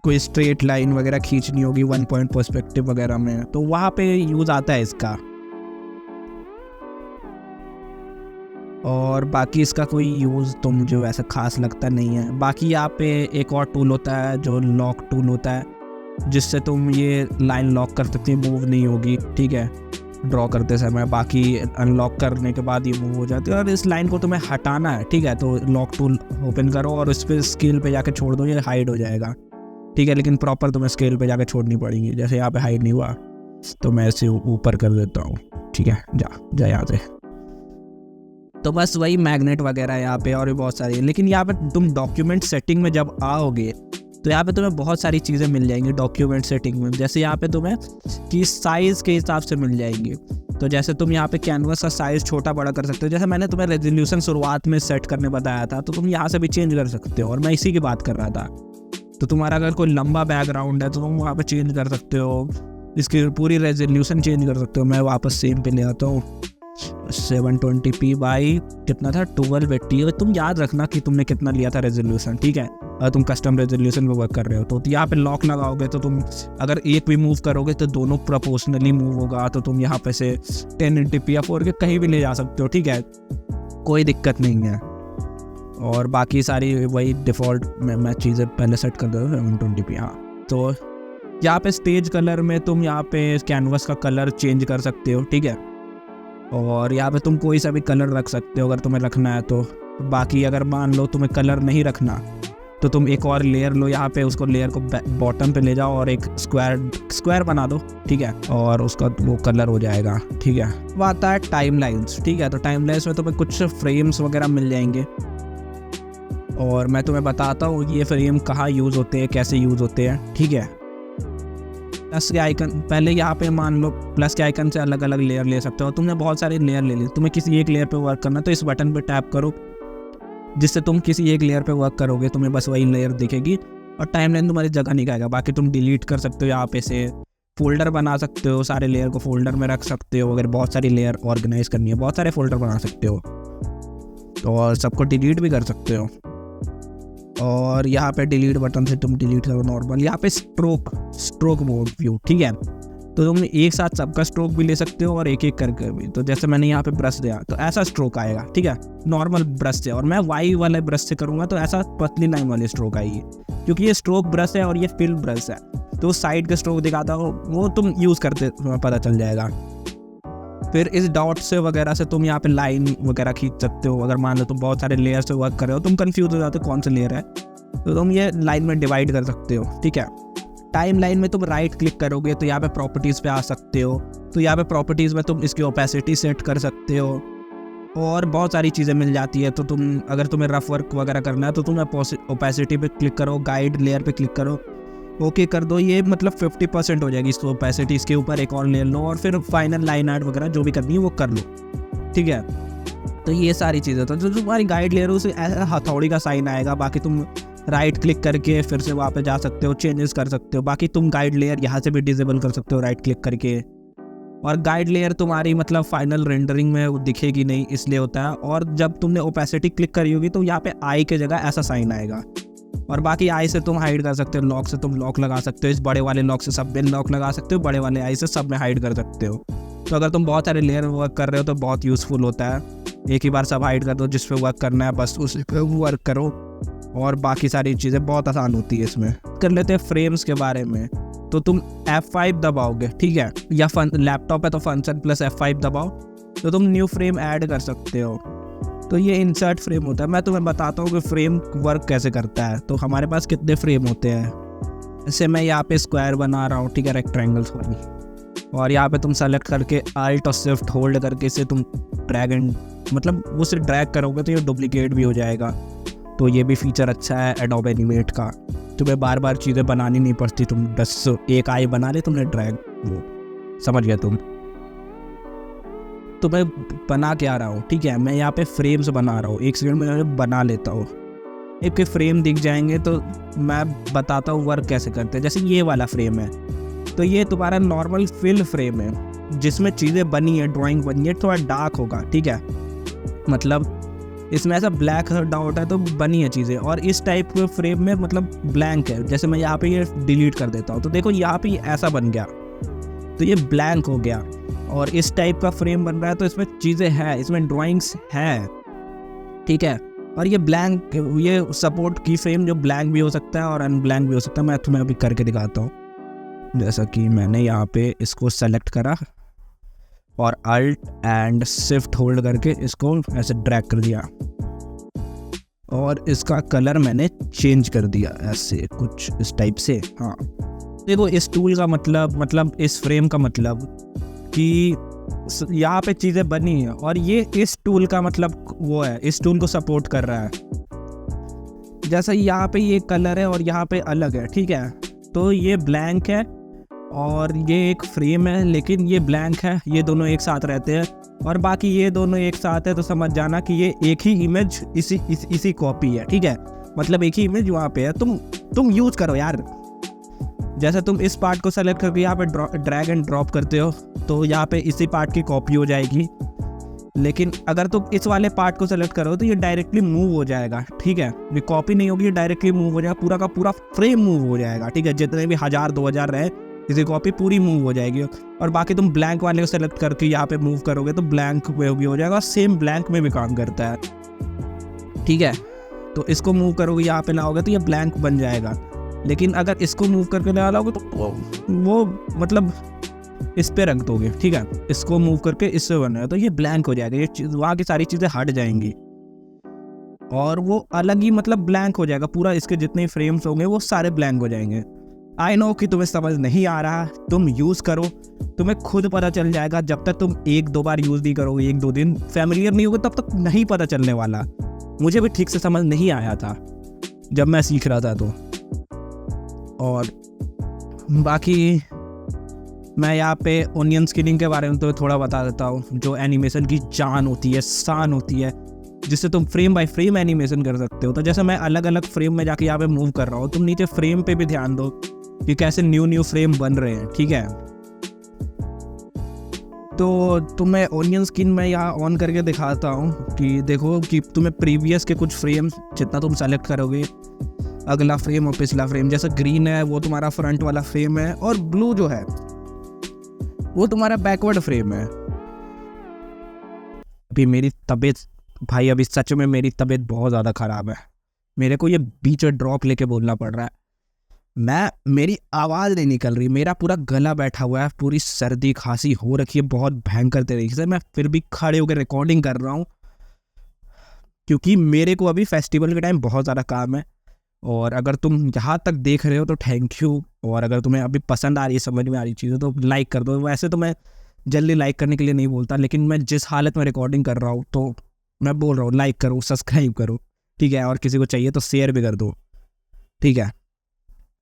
S2: कोई स्ट्रेट लाइन वगैरह खींचनी होगी 1 पॉइंट पर्सपेक्टिव वगैरह में, तो वहाँ पे यूज़ आता है इसका। और बाकी इसका कोई यूज़ तो मुझे वैसा खास लगता नहीं है। बाकी यहाँ पे एक और टूल होता है जो लॉक टूल होता है, जिससे तुम ये लाइन लॉक कर सकते हो, मूव नहीं होगी, ठीक है, ड्रॉ करते समय। बाकी अनलॉक करने के बाद ये मूव हो जाती है। और इस लाइन को तुम्हें हटाना है, ठीक है, तो लॉक टूल ओपन करो और उस पर स्केल पे जाके छोड़ दो, ये हाइड हो जाएगा, ठीक है। लेकिन प्रॉपर तुम्हें स्केल पे जाके छोड़नी पड़ेगी। जैसे यहाँ पे हाइड नहीं हुआ तो मैं इसे ऊपर कर देता हूँ, ठीक है, जा यहाँ से। तो बस वही मैग्नेट वगैरह यहाँ पे और भी बहुत सारी है। लेकिन यहाँ पे तुम डॉक्यूमेंट सेटिंग में जब आओगे तो यहाँ पे तुम्हें बहुत सारी चीज़ें मिल जाएंगी डॉक्यूमेंट सेटिंग में। जैसे यहाँ पे तुम्हें कि साइज़ के हिसाब से मिल जाएंगी। तो जैसे तुम यहाँ पे कैनवस का साइज़ छोटा बड़ा कर सकते हो। जैसे मैंने तुम्हें रेजोल्यूशन शुरुआत में सेट करने बताया था, तो तुम यहाँ से भी चेंज कर सकते हो, और मैं इसी की बात कर रहा था। तो तुम्हारा अगर कोई लंबा बैकग्राउंड है तो तुम वहाँ पर चेंज कर सकते हो, इसकी पूरी रेजोल्यूशन चेंज कर सकते हो। मैं वापस सेम पे ले आता हूँ, 720p बाई कितना था, 1280। तुम याद रखना कि तुमने कितना लिया था रेजोल्यूशन, ठीक है। अगर तुम कस्टम रेजोल्यूशन पे वर्क कर रहे हो तो यहाँ पे लॉक लगाओगे तो तुम अगर एक भी मूव करोगे तो दोनों प्रोपोर्शनली मूव होगा। तो तुम यहाँ पे से 1080p या 4K कहीं भी ले जा सकते हो, ठीक है, कोई दिक्कत नहीं है। और बाकी सारी वही डिफ़ॉल्ट मैं चीज़ें पहले सेट कर देता हूँ 720p। हाँ, तो यहाँ पे स्टेज कलर में तुम यहाँ पे कैनवस का कलर चेंज कर सकते हो, ठीक है। और यहाँ पे तुम कोई सा भी कलर रख सकते हो अगर तुम्हें रखना है तो। बाकी अगर मान लो तुम्हें कलर नहीं रखना तो तुम एक और लेयर लो, यहाँ पे उसको लेयर को बॉटम पे ले जाओ और एक स्क्वायर बना दो, ठीक है, और उसका वो कलर हो जाएगा, ठीक है। वो आता है टाइम लाइन्स, ठीक है। तो टाइम लाइन्स में तुम्हें कुछ फ्रेम्स वगैरह मिल जाएंगे और मैं तुम्हें बताता हूँ ये फ्रेम कहाँ यूज़ होते हैं, कैसे यूज़ होते हैं, ठीक है। प्लस के आइकन, पहले यहाँ पे मान लो प्लस के आइकन से अलग अलग लेयर ले सकते हो। तुमने बहुत सारे लेयर ले लिए, तुम्हें किसी एक लेयर पे वर्क करना तो इस बटन पे टैप करो, जिससे तुम किसी एक लेयर पे वर्क करोगे तुम्हें बस वही लेयर दिखेगी और टाइमलाइन तुम्हारी जगह नहीं खाएगा। बाकी तुम डिलीट कर सकते हो, यहाँ पे से फोल्डर बना सकते हो, सारे लेयर को फोल्डर में रख सकते हो। अगर बहुत सारी लेयर ऑर्गेनाइज करनी है बहुत सारे फोल्डर बना सकते हो। और सबको डिलीट भी कर सकते हो। और यहाँ पे डिलीट बटन से तुम डिलीट करो नॉर्मल। यहाँ पे स्ट्रोक मोड व्यू, ठीक है, तो तुम एक साथ सबका स्ट्रोक भी ले सकते हो और एक एक करके भी। तो जैसे मैंने यहाँ पे ब्रश दिया तो ऐसा स्ट्रोक आएगा, ठीक है, नॉर्मल ब्रश से। और मैं वाई वाले ब्रश से करूँगा तो ऐसा पतली लाइन वाली स्ट्रोक आएगी, क्योंकि ये स्ट्रोक ब्रश है और ये फिल ब्रश है, तो साइड के स्ट्रोक दिखाता हो वो तुम यूज़ करते पता चल जाएगा। फिर इस डॉट से वगैरह से तुम यहाँ पे लाइन वगैरह खींच सकते हो। अगर मान लो तुम बहुत सारे लेयर से वर्क कर रहे हो, तुम कंफ्यूज हो जाते हो कौन सा लेयर है, तो तुम ये लाइन में डिवाइड कर सकते हो, ठीक है। टाइम लाइन में तुम राइट क्लिक करोगे तो यहाँ पे प्रॉपर्टीज़ पे आ सकते हो। तो यहाँ पे प्रॉपर्टीज़ में तुम इसकी ओपेसिटी सेट कर सकते हो और बहुत सारी चीज़ें मिल जाती है। तो तुम अगर तुम्हें रफ वर्क वगैरह करना है तो तुम ओपेसिटी पे क्लिक करो, गाइड लेयर पे क्लिक करो, ओके कर दो। ये मतलब 50% हो जाएगी इसको ओपेसिटी, इसके ऊपर एक और ले लो और फिर फाइनल लाइन आर्ट वगैरह जो भी करनी है वो कर लो, ठीक है। तो ये सारी चीज़ें तो जो तुम्हारी गाइड लेयर उसे ऐसा हथौड़ी का साइन आएगा। बाकी तुम राइट क्लिक करके फिर से वहाँ पे जा सकते हो, चेंजेस कर सकते हो। बाकी तुम गाइड लेयर यहाँ से भी डिसेबल कर सकते हो राइट क्लिक करके। और गाइड लेयर तुम्हारी मतलब फाइनल रेंडरिंग में वो दिखेगी नहीं, इसलिए होता है। और जब तुमने ओपेसिटी क्लिक करी होगी तो यहाँ पे आई के जगह ऐसा साइन आएगा। और बाकी आई से तुम हाइड कर सकते हो, लॉक से तुम लॉक लगा सकते हो। इस बड़े वाले लॉक से सब में लॉक लगा सकते हो, बड़े वाले आई से सब में हाइड कर सकते हो। तो अगर तुम बहुत सारे लेयर वर्क कर रहे हो तो बहुत यूज़फुल होता है। एक ही बार सब हाइड कर दो, जिस पे वर्क करना है बस उस पे वर्क करो और बाकी सारी चीज़ें बहुत आसान होती है इसमें। कर लेते हैं फ्रेम्स के बारे में। तो तुम F5 दबाओगे, ठीक है, या लैपटॉप है तो फंक्शन प्लस F5 दबाओ तो तुम न्यू फ्रेम ऐड कर सकते हो। तो ये इंसर्ट फ्रेम होता है। मैं तुम्हें बताता हूँ कि फ्रेम वर्क कैसे करता है। तो हमारे पास कितने फ्रेम होते हैं, जैसे मैं यहाँ पे स्क्वायर बना रहा हूँ, ठीक है, रेक्टेंगल सॉरी। और यहाँ पे तुम सेलेक्ट करके Alt और Shift होल्ड करके इसे तुम ड्रैग एंड मतलब उसे ड्रैग करोगे तो ये डुप्लीकेट भी हो जाएगा। तो ये भी फीचर अच्छा है एडोब एनिमेट का, तुम्हें बार बार चीज़ें बनानी नहीं पड़ती। तुम बस एक आई बना ले, तुमने ड्रैग, वो समझ गया तुम। तो मैं बना के आ रहा हूँ, ठीक है, मैं यहाँ पे फ्रेम्स बना रहा हूँ। एक सेकंड में बना लेता हूँ, एक फ्रेम दिख जाएंगे तो मैं बताता हूँ वर्क कैसे करते हैं। जैसे ये वाला फ्रेम है तो ये तुम्हारा नॉर्मल फिल फ्रेम है जिसमें चीज़ें बनी है, ड्राइंग बनी है, थोड़ा डार्क होगा, ठीक है, मतलब इसमें ऐसा ब्लैक डॉट है तो बनी है चीज़ें। और इस टाइप के फ्रेम में मतलब ब्लैंक है, जैसे मैं यहाँ पे ये डिलीट कर देता हूँ तो देखो यहाँ पे ऐसा बन गया, तो ये ब्लैंक हो गया। और इस टाइप का फ्रेम बन रहा है तो इसमें चीज़ें हैं, इसमें ड्राइंग्स हैं, ठीक है। और ये ब्लैंक, ये सपोर्ट की फ्रेम जो ब्लैंक भी हो सकता है और अनब्लैंक भी हो सकता है। मैं तुम्हें अभी करके दिखाता हूँ। जैसा कि मैंने यहाँ पे इसको सेलेक्ट करा और Alt एंड Shift होल्ड करके इसको ऐसे ड्रैग कर दिया और इसका कलर मैंने चेंज कर दिया ऐसे कुछ इस टाइप से। हाँ देखो, इस टूल का मतलब इस फ्रेम का मतलब कि यहाँ पे चीज़ें बनी है और ये इस टूल का मतलब वो है, इस टूल को सपोर्ट कर रहा है। जैसा यहाँ पे ये कलर है और यहाँ पे अलग है, ठीक है, तो ये ब्लैंक है और ये एक फ्रेम है लेकिन ये ब्लैंक है, ये दोनों एक साथ रहते हैं। और बाकी ये दोनों एक साथ है तो समझ जाना कि ये एक ही इमेज इसी कॉपी है, ठीक है, मतलब एक ही इमेज वहाँ पे है। तुम यूज़ करो यार। जैसे तुम इस पार्ट को सेलेक्ट करके यहाँ पे ड्रैग एंड ड्रॉप करते हो तो यहाँ पे इसी पार्ट की कॉपी हो जाएगी। लेकिन अगर तुम इस वाले पार्ट को सेलेक्ट करो तो ये डायरेक्टली मूव हो जाएगा, ठीक है, ये कॉपी नहीं होगी, ये डायरेक्टली मूव हो जाएगा, पूरा का पूरा फ्रेम मूव हो जाएगा, ठीक है। जितने भी 1000-2000 रहे इसकी कॉपी पूरी मूव हो जाएगी। और बाकी तुम ब्लैंक वाले को सेलेक्ट करके यहाँ पे मूव करोगे तो ब्लैंक में भी हो जाएगा, सेम ब्लैंक में भी काम करता है, ठीक है। तो इसको मूव करोगे यहाँ पे लाओगे तो ये ब्लैंक बन जाएगा। लेकिन अगर इसको मूव करके ले लाओगे तो वो मतलब इस पे रख दोगे, ठीक है, इसको मूव करके इससे बना है तो ये ब्लैंक हो जाएगा, ये वहाँ की सारी चीज़ें हट जाएंगी और वो अलग ही मतलब ब्लैंक हो जाएगा पूरा। इसके जितने फ्रेम्स होंगे वो सारे ब्लैंक हो जाएंगे। आई नो कि तुम्हें समझ नहीं आ रहा, तुम यूज़ करो, तुम्हें खुद पता चल जाएगा। जब तक तुम 1-2 बार यूज़ नहीं करोगे, 1-2 दिन फैमिलियर नहीं होगे, तब तक नहीं पता चलने वाला। मुझे भी ठीक से समझ नहीं आया था जब मैं सीख रहा था तो। और बाकी मैं यहाँ पे ओनियन स्किनिंग के बारे में तो थोड़ा बता देता हूँ, जो एनिमेशन की जान होती है, शान होती है, जिससे तुम फ्रेम बाय फ्रेम एनिमेशन कर सकते हो। तो जैसे मैं अलग अलग फ्रेम में जाके यहाँ पे मूव कर रहा हूँ, तुम नीचे फ्रेम पे भी ध्यान दो कि कैसे न्यू फ्रेम बन रहे हैं, ठीक है। तो तुम्हें ओनियन स्किन मैं यहाँ ऑन करके दिखाता हूँ कि देखो कि तुम्हें प्रीवियस के कुछ फ्रेम जितना तुम सेलेक्ट करोगे, अगला फ्रेम और पिछला फ्रेम, जैसे ग्रीन है वो तुम्हारा फ्रंट वाला फ्रेम है और ब्लू जो है वो तुम्हारा बैकवर्ड फ्रेम है। अभी मेरी तबीयत भाई, अभी सच में मेरी तबीयत बहुत ज़्यादा ख़राब है, मेरे को ये बीच में ड्रॉप लेके बोलना पड़ रहा है। मेरी आवाज़ नहीं निकल रही, मेरा पूरा गला बैठा हुआ है, पूरी सर्दी खांसी हो रखी है बहुत भयंकर तरीके से। मैं फिर भी खड़े होकर रिकॉर्डिंग कर रहा हूँ क्योंकि मेरे को अभी फेस्टिवल के टाइम बहुत ज़्यादा काम है। और अगर तुम यहाँ तक देख रहे हो तो थैंक यू, और अगर तुम्हें अभी पसंद आ रही है, समझ में आ रही चीज़ें तो लाइक कर दो। वैसे तो मैं जल्दी लाइक करने के लिए नहीं बोलता, लेकिन मैं जिस हालत में रिकॉर्डिंग कर रहा हूँ तो मैं बोल रहा हूँ लाइक करो, सब्सक्राइब करो, ठीक है। और किसी को चाहिए तो शेयर भी कर दो, ठीक है।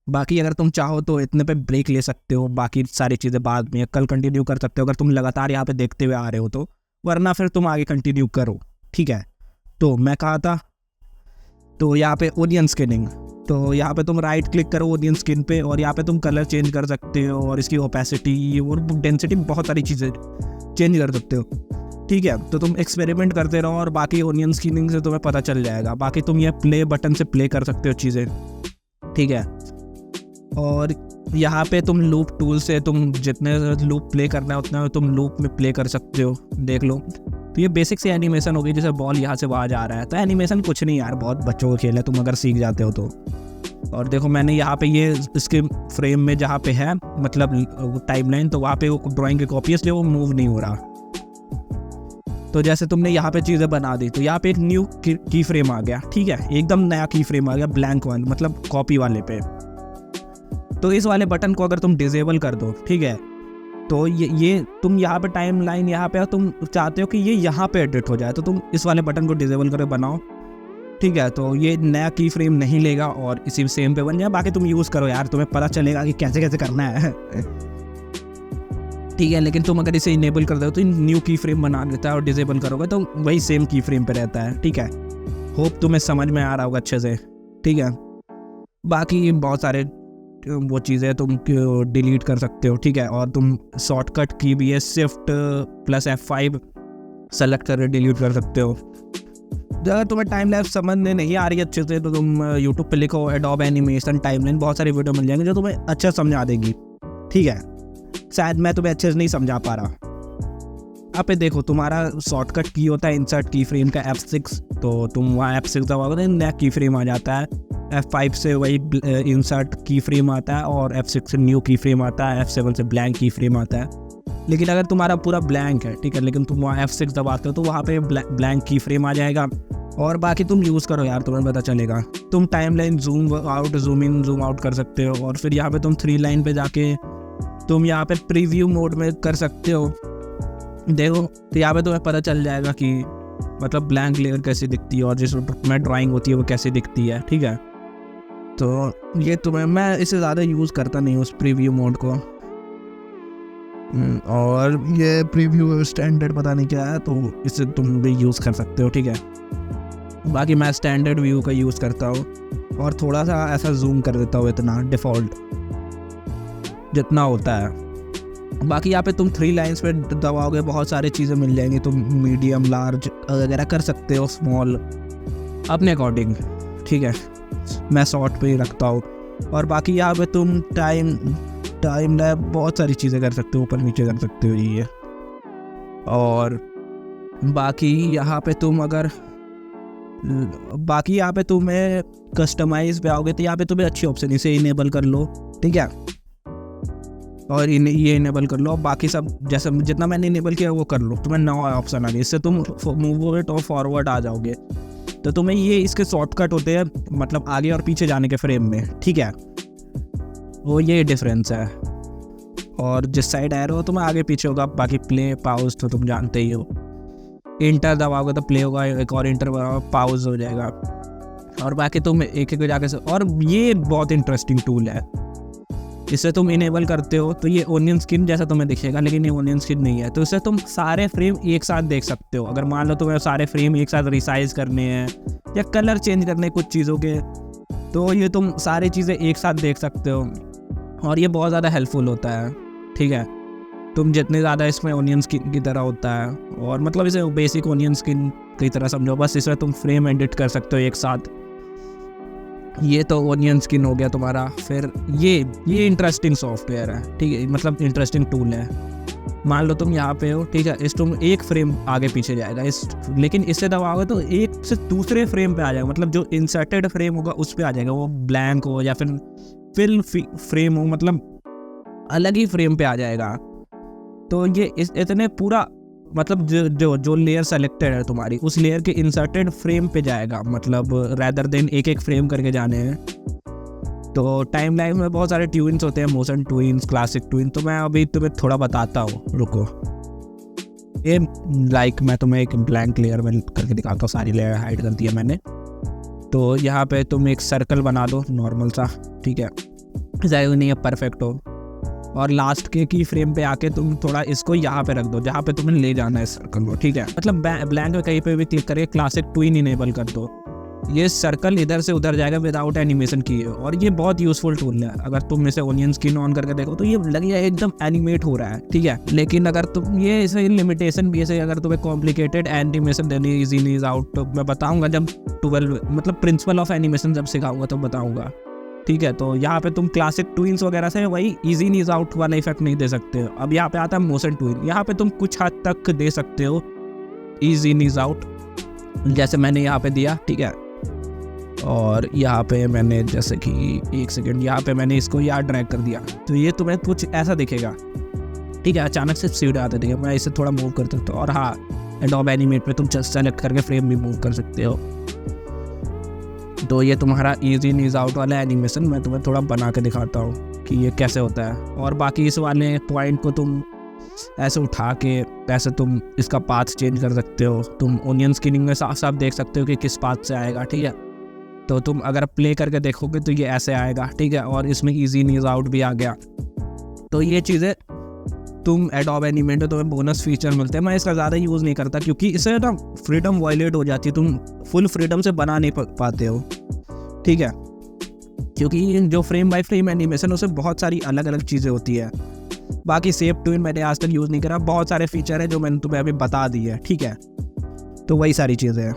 S2: बाकी अगर तुम चाहो तो इतने पे ब्रेक ले सकते हो, बाकी सारी चीज़ें बाद में कल कंटिन्यू कर सकते हो अगर तुम लगातार यहाँ पे देखते हुए आ रहे हो तो, वरना फिर तुम आगे कंटिन्यू करो, ठीक है। तो मैं कहा था, तो यहाँ पे ओनियन स्किनिंग, तो यहाँ पे तुम राइट क्लिक करो ओनियन स्किन पे और यहाँ पे तुम कलर चेंज कर सकते हो और इसकी ओपेसिटी और डेंसिटी, बहुत सारी चीज़ें चेंज कर सकते हो, ठीक है। तो तुम एक्सपेरिमेंट करते रहो और बाकी ओनियन स्किनिंग से तुम्हें पता चल जाएगा। बाकी तुम ये प्ले बटन से प्ले कर सकते हो चीज़ें, ठीक है। और यहाँ पे तुम लूप टूल से तुम जितने लूप प्ले करना है उतना तुम लूप में प्ले कर सकते हो, देख लो। तो ये बेसिक सी एनिमेशन होगी, जैसे बॉल यहाँ से वहाँ जा रहा है। तो एनिमेशन कुछ नहीं यार, बहुत बच्चों का खेल है, तुम अगर सीख जाते हो तो। और देखो मैंने यहाँ पे ये इसके फ्रेम में जहाँ पे है मतलब टाइमलाइन, तो वहाँ पे वो ड्राइंग की कॉपी है इसलिए वो मूव नहीं हो रहा। तो जैसे तुमने यहाँ पे चीज़ें बना दी तो यहाँ पे एक न्यू की फ्रेम आ गया, ठीक है, एकदम नया की फ्रेम आ गया ब्लैंक वाले मतलब कॉपी वाले पे। तो इस वाले बटन को अगर तुम डिसेबल कर दो, ठीक है, तो ये तुम यहाँ पे टाइम लाइन यहाँ पे तुम चाहते हो कि ये यहाँ पे एडिट हो जाए, तो तुम इस वाले बटन को डिसेबल करके बनाओ, ठीक है। तो ये नया की फ्रेम नहीं लेगा और इसी सेम पे बन जाए। बाकी तुम यूज़ करो यार, तुम्हें पता चलेगा कि कैसे कैसे करना है, ठीक है। लेकिन तुम अगर इसे इनेबल कर दो तो न्यू की फ्रेम बना देता है और डिसेबल करोगे तो वही सेम की फ्रेम पे रहता है, ठीक है। होप तुम्हें समझ में आ रहा होगा अच्छे से, ठीक है। बाकी बहुत सारे वो चीज़ें तुम डिलीट कर सकते हो, ठीक है। और तुम शॉर्टकट की भी है शिफ्ट प्लस F5 सेलेक्ट कर डिलीट कर सकते हो। अगर तुम्हें टाइम लैप्स समझ में नहीं आ रही अच्छे से तो तुम यूट्यूब पे लिखो एडोब एनिमेशन टाइमलाइन, बहुत सारी वीडियो मिल जाएंगे जो तुम्हें अच्छा समझा देगी, ठीक है। शायद मैं तुम्हें अच्छे से नहीं समझा पा रहा। आप पे देखो तुम्हारा शॉर्टकट की होता है इंसर्ट की फ्रेम का F6, तो तुम वहाँ F6 दबाओगे तो नया की फ्रेम आ जाता है। F5 से वही इंसर्ट की फ्रेम आता है और F6 से न्यू की फ्रेम आता है, F7 से ब्लैंक की फ्रेम आता है। लेकिन अगर तुम्हारा पूरा ब्लैंक है, ठीक है, लेकिन तुम वहाँ F6 दबाते हो तो वहाँ पे ब्लैंक की फ्रेम आ जाएगा। और बाकी तुम यूज़ करो यार, तुम्हें पता चलेगा। तुम timeline zoom out zoom in zoom out कर सकते हो और फिर यहाँ पे तुम 3 लाइन पे जाके तुम यहाँ पे प्रीव्यू मोड में कर सकते हो, देखो। तो यहाँ पे तुम्हें पता चल जाएगा कि मतलब ब्लैंक लेयर कैसी दिखती है और जिसमें ड्राइंग होती है वो कैसी दिखती है, ठीक है। तो ये तुम्हें, मैं इसे ज़्यादा यूज़ करता नहीं हूँ उस प्रीव्यू मोड को, और ये प्रीव्यू स्टैंडर्ड पता नहीं क्या है, तो इसे तुम भी यूज़ कर सकते हो, ठीक है। बाकी मैं स्टैंडर्ड व्यू का यूज़ करता हूँ और थोड़ा सा ऐसा जूम कर देता हूँ, इतना डिफ़ॉल्ट जितना होता है। बाकी यहाँ पे तुम 3 लाइन्स पे दबाओगे बहुत सारी चीज़ें मिल जाएंगी, तुम मीडियम लार्ज वगैरह कर सकते हो, स्मॉल अपने अकॉर्डिंग, ठीक है। मैं शॉर्ट पे ही रखता हूँ। और बाकी यहाँ पे तुम टाइम लैप बहुत सारी चीज़ें कर सकते हो, ऊपर नीचे कर सकते हो ये। और बाकी यहाँ पे तुम अगर बाकी यहाँ पे तुम्हें कस्टमाइज पे आओगे तो यहाँ पे तुम्हें अच्छी ऑप्शन इसे इनेबल कर लो, ठीक है। और ये इनेबल कर लो, बाकी सब जैसे जितना मैंने इनेबल किया वो कर लो, तुम्हें 9 ऑप्शन आ गए। इससे तुम मूव और फॉरवर्ड आ जाओगे। तो तुम्हें ये इसके शॉर्टकट होते हैं मतलब आगे और पीछे जाने के फ्रेम में, ठीक है, वो ये डिफरेंस है। और जिस साइड एरो तुम्हें आगे पीछे होगा, बाकी प्ले पाउज तो तुम जानते ही हो, इंटर दबाओगे तो प्ले होगा, एक और इंटर दबाओगे पाउज हो जाएगा। और बाकी तुम एक एक जाके से, और ये बहुत इंटरेस्टिंग टूल है, इसे तुम इनेबल करते हो तो ये ओनियन स्किन जैसा तुम्हें दिखेगा, लेकिन ये ओनियन स्किन नहीं है। तो इससे तुम सारे फ्रेम एक साथ देख सकते हो। अगर मान लो तुम्हें सारे फ्रेम एक साथ रिसाइज करने हैं या कलर चेंज करने कुछ चीज़ों के, तो ये तुम सारी चीज़ें एक साथ देख सकते हो और ये बहुत ज़्यादा हेल्पफुल होता है, ठीक है। तुम जितने ज़्यादा इसमें ओनियन स्किन की तरह होता है, और मतलब इसे बेसिक ओनियन स्किन की तरह समझो, बस इसमें तुम फ्रेम एडिट कर सकते हो एक साथ। ये तो ओनियन स्किन हो गया तुम्हारा। फिर ये इंटरेस्टिंग सॉफ्टवेयर है, ठीक है, मतलब इंटरेस्टिंग टूल है। मान लो तुम यहाँ पे हो, ठीक है, तुम एक फ्रेम आगे पीछे जाएगा लेकिन इससे दबाओगे तो एक से दूसरे फ्रेम पे आ जाएगा, मतलब जो इंसर्टेड फ्रेम होगा उस पे आ जाएगा, वो ब्लैंक हो या फिर फिल फ्रेम हो, मतलब अलग ही फ्रेम पे आ जाएगा। तो ये इतने पूरा मतलब जो लेयर सेलेक्टेड है तुम्हारी, उस लेयर के इंसर्टेड फ्रेम पे जाएगा, मतलब रैदर देन एक एक फ्रेम करके जाने हैं। तो टाइम लाइन में बहुत सारे ट्यून्स होते हैं, मोशन ट्यून्स, क्लासिक ट्यून। तो मैं अभी तुम्हें थोड़ा बताता हूँ, रुको। ये मैं तुम्हें एक ब्लैंक लेयर में करके दिखाता हूँ, सारी लेयर हाइड कर दिया मैंने। तो यहाँ पे तुम एक सर्कल बना दो नॉर्मल सा, ठीक है, ज़रूरी नहीं है परफेक्ट हो। और लास्ट के की फ्रेम पे आके तुम थोड़ा इसको यहाँ पे रख दो जहाँ पे तुम्हें ले जाना है सर्कल को, ठीक है। मतलब ब्लैंक में कहीं पे भी क्लिक करके क्लासिक ट्विन इनेबल कर दो, ये सर्कल इधर से उधर जाएगा विदाउट एनिमेशन किए। और ये बहुत यूजफुल टूल है। अगर तुम इसे ओनियन स्किन ऑन करके देखो तो ये लगेगा एकदम एनिमेट हो रहा है, ठीक है। लेकिन अगर तुम ये इसे लिमिटेशन भी है, अगर तुम्हें कॉम्प्लिकेटेड एनिमेशन देनी इजी नीज आउट, तो मैं बताऊंगा जब 12 मतलब प्रिंसिपल ऑफ एनिमेशन जब सिखाऊंगा तो बताऊंगा, ठीक है। तो यहाँ पे तुम क्लासिक ट्विन्स वगैरह से वही इजी नीज आउट वाला इफेक्ट नहीं दे सकते हो। अब यहाँ पे आता है मोशन ट्विन, यहाँ पे तुम कुछ हद तक दे सकते हो इजी नीज आउट, जैसे मैंने यहाँ पे दिया, ठीक है। और यहाँ पे मैंने जैसे कि एक सेकेंड, यहाँ पे मैंने इसको यहाँ ड्रैग कर दिया, तो ये तुम्हें कुछ ऐसा दिखेगा, ठीक है। अचानक से सीधे आते दिखे, मैं इसे थोड़ा मूव कर सकता हूँ। और हाँ, एडोब एनिमेट पे तुम जस्ट सेलेक्ट करके फ्रेम भी मूव कर सकते हो। तो ये तुम्हारा इजी नीज आउट वाला एनिमेशन मैं तुम्हें थोड़ा बना के दिखाता हूँ कि ये कैसे होता है। और बाकी इस वाले पॉइंट को तुम ऐसे उठा के ऐसे तुम इसका पाथ चेंज कर सकते हो। तुम ओनियन स्किनिंग में साफ साफ देख सकते हो कि किस पाथ से आएगा, ठीक है। तो तुम अगर प्ले करके देखोगे तो ये ऐसे आएगा, ठीक है। और इसमें इजी नीज आउट भी आ गया। तो ये चीज़ें तुम एडोब एनिमेट में तुम्हें बोनस फीचर मिलते हैं। मैं इसका ज़्यादा यूज़ नहीं करता क्योंकि इससे ना फ्रीडम वायलेट हो जाती है, तुम फुल फ्रीडम से बना नहीं पाते हो, ठीक है। क्योंकि जो फ्रेम बाय फ्रेम एनिमेशन उसमें बहुत सारी अलग अलग चीज़ें होती है। बाकी सेव ट्विन मैंने आज तक यूज़ नहीं करा, बहुत सारे फीचर है जो मैंने तुम्हें अभी बता दी है, ठीक है। तो वही सारी चीज़ें हैं।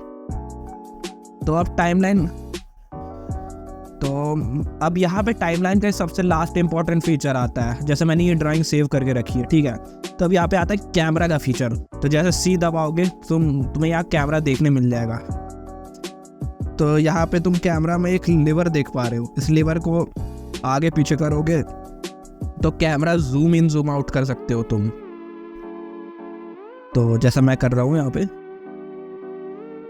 S2: तो अब टाइमलाइन, तो अब यहाँ पे टाइमलाइन का सबसे लास्ट इंपॉर्टेंट फीचर आता है। जैसे मैंने ये ड्राइंग सेव करके रखी है, ठीक है। तो अब यहाँ पे आता है कैमरा का फीचर। तो जैसे सी दबाओगे तुम्हें यहाँ कैमरा देखने मिल जाएगा। तो यहाँ पे तुम कैमरा में एक लीवर देख पा रहे हो, इस लीवर को आगे पीछे करोगे तो camera zoom in zoom out कर सकते हो तुम। तो जैसा मैं कर रहा हूँ यहाँ पे,